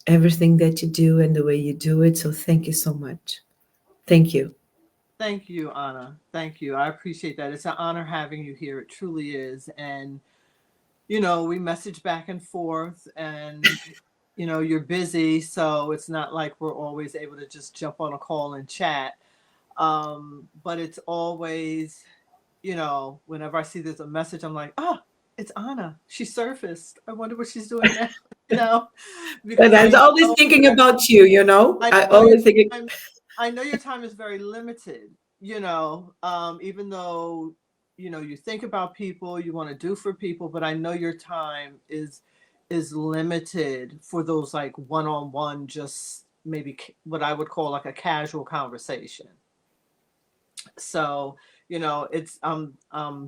S2: everything that you do and the way you do it. So thank you so much. Thank you.
S1: Thank you, Ana. Thank you. I appreciate that. It's an honor having you here. It truly is. And, we message back and forth, and, you're busy. So it's not like we're always able to just jump on a call and chat. But it's always, whenever I see there's a message, I'm like, oh, it's Ana. She surfaced. I wonder what she's doing now.
S2: Because I'm always thinking about you, I always think.
S1: I know your time is very limited, even though, you think about people, you want to do for people, but I know your time is limited for those like one-on-one, just maybe what I would call like a casual conversation. So, it's I'm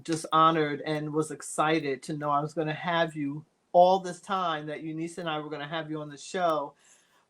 S1: just honored and was excited to know I was going to have you all this time, that Unisa and I were going to have you on the show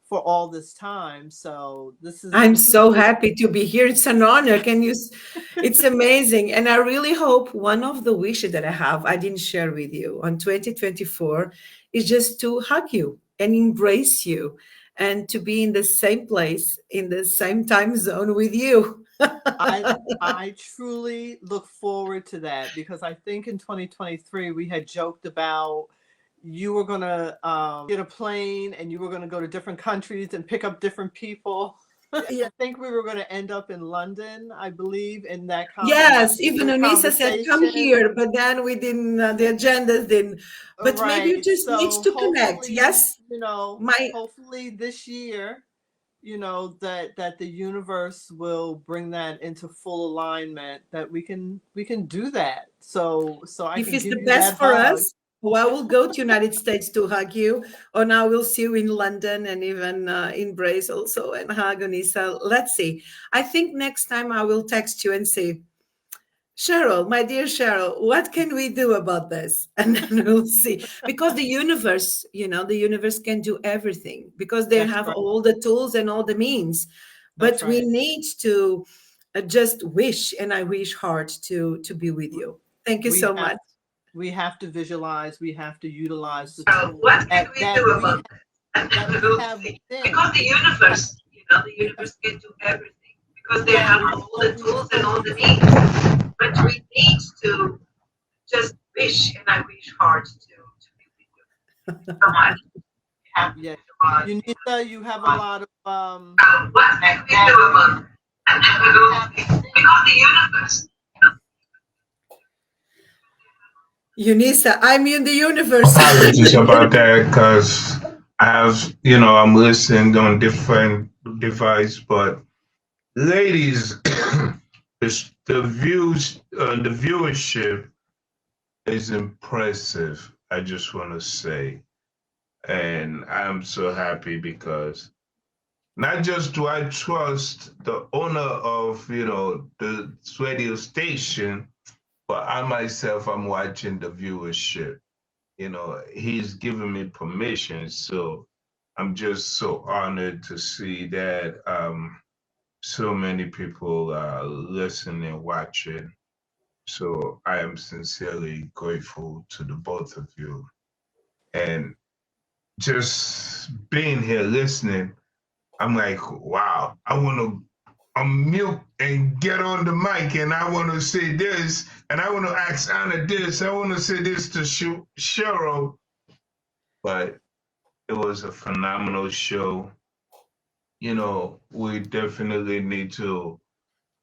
S1: for all this time. So
S2: I'm so happy to be here. It's an honor. It's amazing. And I really hope one of the wishes that I have, I didn't share with you on 2024, is just to hug you and embrace you and to be in the same place, in the same time zone with you.
S1: I truly look forward to that, because I think in 2023, we had joked about you were going to get a plane and you were going to go to different countries and pick up different people. I think we were going to end up in London, I believe, in that
S2: Yes, even Unisa said, come here, but then we didn't, the agendas didn't. But
S1: right.
S2: Maybe you just need to connect. Yes.
S1: Hopefully this year, that the universe will bring that into full alignment, that we can do that. So I
S2: if
S1: can
S2: it's
S1: give
S2: the
S1: you
S2: best
S1: that
S2: for
S1: hug.
S2: us. Well, I will go to United States to hug you, or now we'll see you in London and even embrace also and hug Unisa. Let's see. I think next time I will text you and say, Cheryl, my dear Cheryl, what can we do about this? And then we'll see. Because the universe, the universe can do everything, because they have all the tools and all the means. But we need to just wish, and I wish hard to be with you. Thank you so much.
S1: We have to visualize, we have to utilize the tools.
S4: What can we do about that? Because the universe, the universe can do everything, because they have all the tools and all the means. But we need to just wish, and I wish hard to be with you. So much.
S1: Yeah. Unisa, you have a lot of
S4: what can we do about that? Because the universe.
S2: Unisa, I'm in the universe.
S3: Apologies about that, because I have, I'm listening on different device, but ladies, the viewership is impressive, I just want to say. And I'm so happy because not just do I trust the owner of, the radio station, but I myself, I'm watching the viewership. He's given me permission. So I'm just so honored to see that so many people are listening, watching. So I am sincerely grateful to the both of you. And just being here listening, I'm like, wow, I want to unmute and get on the mic and I want to say this and I want to ask Ana this. I want to say this to Cheryl. But it was a phenomenal show. We definitely need to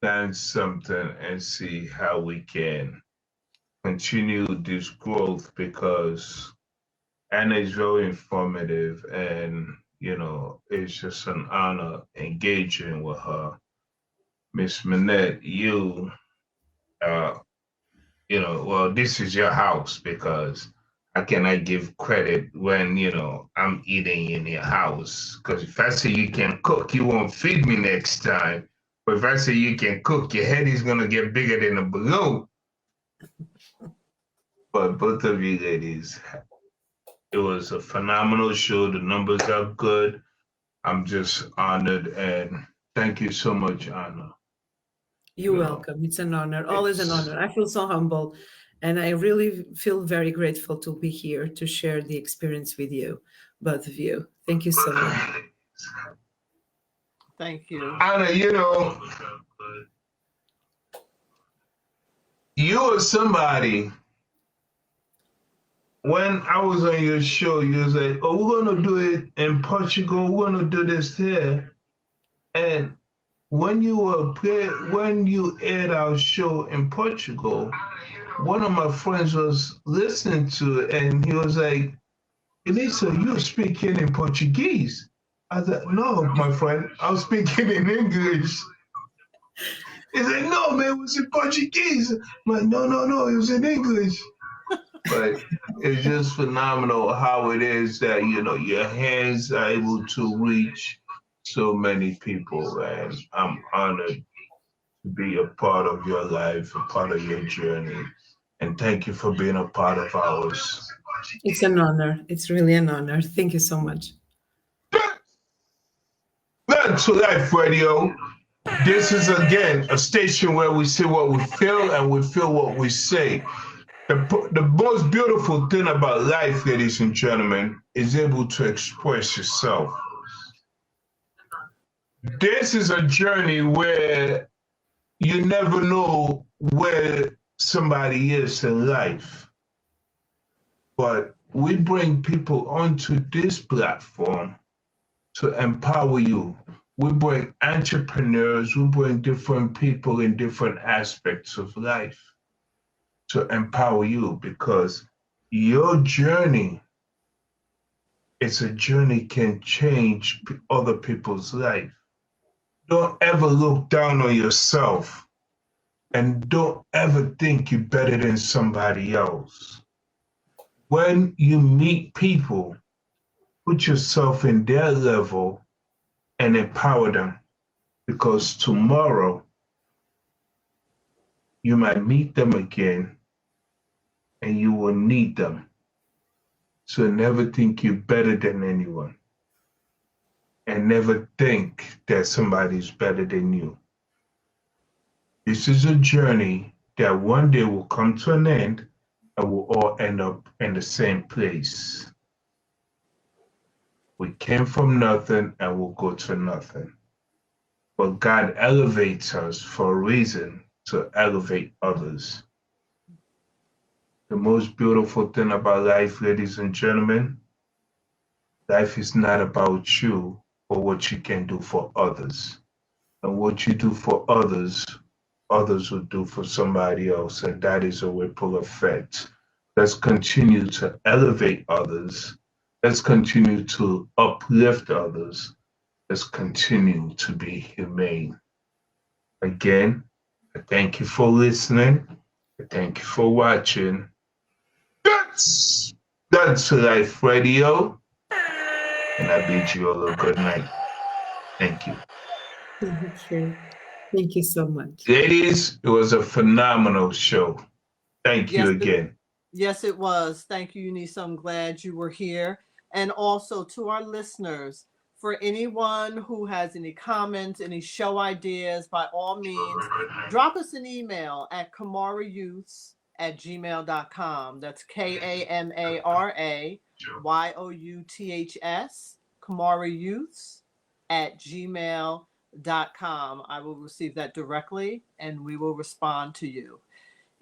S3: plan something and see how we can continue this growth because Anna is very informative and, it's just an honor engaging with her. Miss Minnette, well, this is your house because how can I give credit when, I'm eating in your house? Because if I say you can cook, you won't feed me next time. But if I say you can cook, your head is going to get bigger than a balloon. But both of you ladies, it was a phenomenal show. The numbers are good. I'm just honored and thank you so much, Ana.
S2: You're welcome. It's an honor. Always an honor. I feel so humble. And I really feel very grateful to be here to share the experience with you, both of you. Thank you so much.
S1: Thank you.
S3: Ana, you are somebody. When I was on your show, you was like, oh, we're going to do it in Portugal. We're going to do this here. And when you aired our show in Portugal, one of my friends was listening to it and he was like, Elisa, you're speaking in Portuguese. I said, no, my friend, I was speaking in English. He said, no, man, it was in Portuguese. I'm like, no, it was in English. But it's just phenomenal how it is that, your hands are able to reach so many people. And I'm honored to be a part of your life, a part of your journey. And thank you for being a part of ours.
S2: It's an honor. It's really an honor. Thank you so much.
S3: Back to Life Radio. This is, again, a station where we say what we feel and we feel what we say. The most beautiful thing about life, ladies and gentlemen, is able to express yourself. This is a journey where you never know where somebody is in life. But we bring people onto this platform to empower you. We bring entrepreneurs, we bring different people in different aspects of life to empower you because your journey, it's a journey can change other people's life. Don't ever look down on yourself and don't ever think you're better than somebody else. When you meet people, put yourself in their level and empower them because tomorrow you might meet them again and you will need them. So never think you're better than anyone. And never think that somebody's better than you. This is a journey that one day will come to an end and we'll all end up in the same place. We came from nothing and we'll go to nothing. But God elevates us for a reason to elevate others. The most beautiful thing about life, ladies and gentlemen, life is not about you or what you can do for others. And what you do for others, others will do for somebody else. And that is a ripple effect. Let's continue to elevate others. Let's continue to uplift others. Let's continue to be humane. Again, I thank you for listening. I thank you for watching. That's Life Radio. And I bid you all a good night. Thank you.
S2: Thank you. Thank you so much.
S3: Ladies, it was a phenomenal show. Thank you again.
S1: Yes, it was. Thank you, Unisa. I'm glad you were here. And also to our listeners, for anyone who has any comments, any show ideas, by all means, drop us an email at kamarayouths@gmail.com. That's KAMARAYOUTHS, kamarayouths@gmail.com. I will receive that directly and we will respond to you.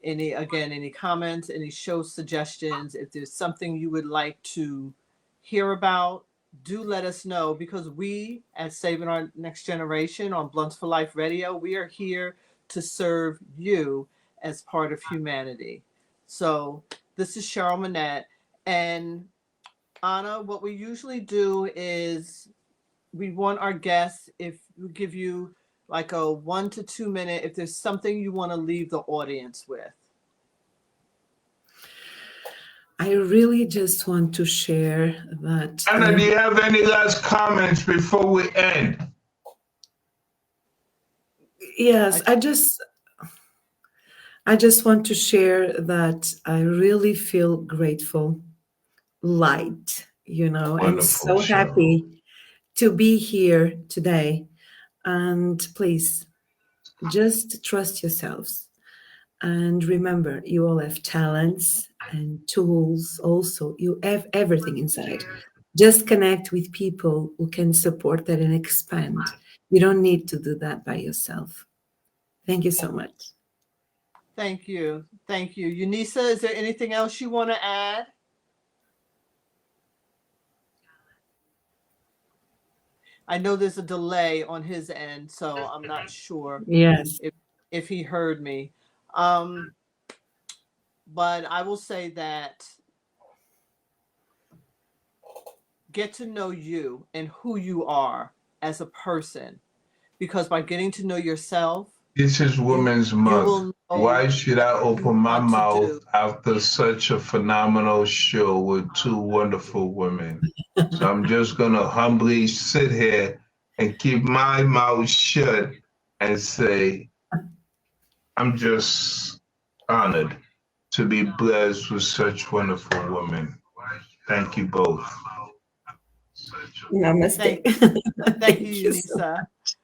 S1: Any comments, any show suggestions, if there's something you would like to hear about, do let us know, because we at Saving Our Next Generation on Blunts for Life Radio, we are here to serve you as part of humanity. So this is Cheryl Minnette, and Ana, what we usually do is we want our guests, if we give you like a 1 to 2 minute, if there's something you want to leave the audience with.
S2: I really just want to share that.
S3: Ana, do you have any last comments before we end?
S2: Yes, I just want to share that I really feel grateful, light, and so happy to be here today. And please, just trust yourselves. And remember, you all have talents and tools also. You have everything inside. Just connect with people who can support that and expand. You don't need to do that by yourself. Thank you so much.
S1: Thank you. Thank you. Unisa, is there anything else you want to add? I know there's a delay on his end, so I'm not sure if he heard me. But I will say that get to know you and who you are as a person, because by getting to know yourself,
S3: this is Women's Month. Why should I open my mouth after such a phenomenal show with two wonderful women? So I'm just going to humbly sit here and keep my mouth shut and say, I'm just honored to be blessed with such wonderful women. Thank you both.
S2: Namaste.
S1: Thank you, Unisa.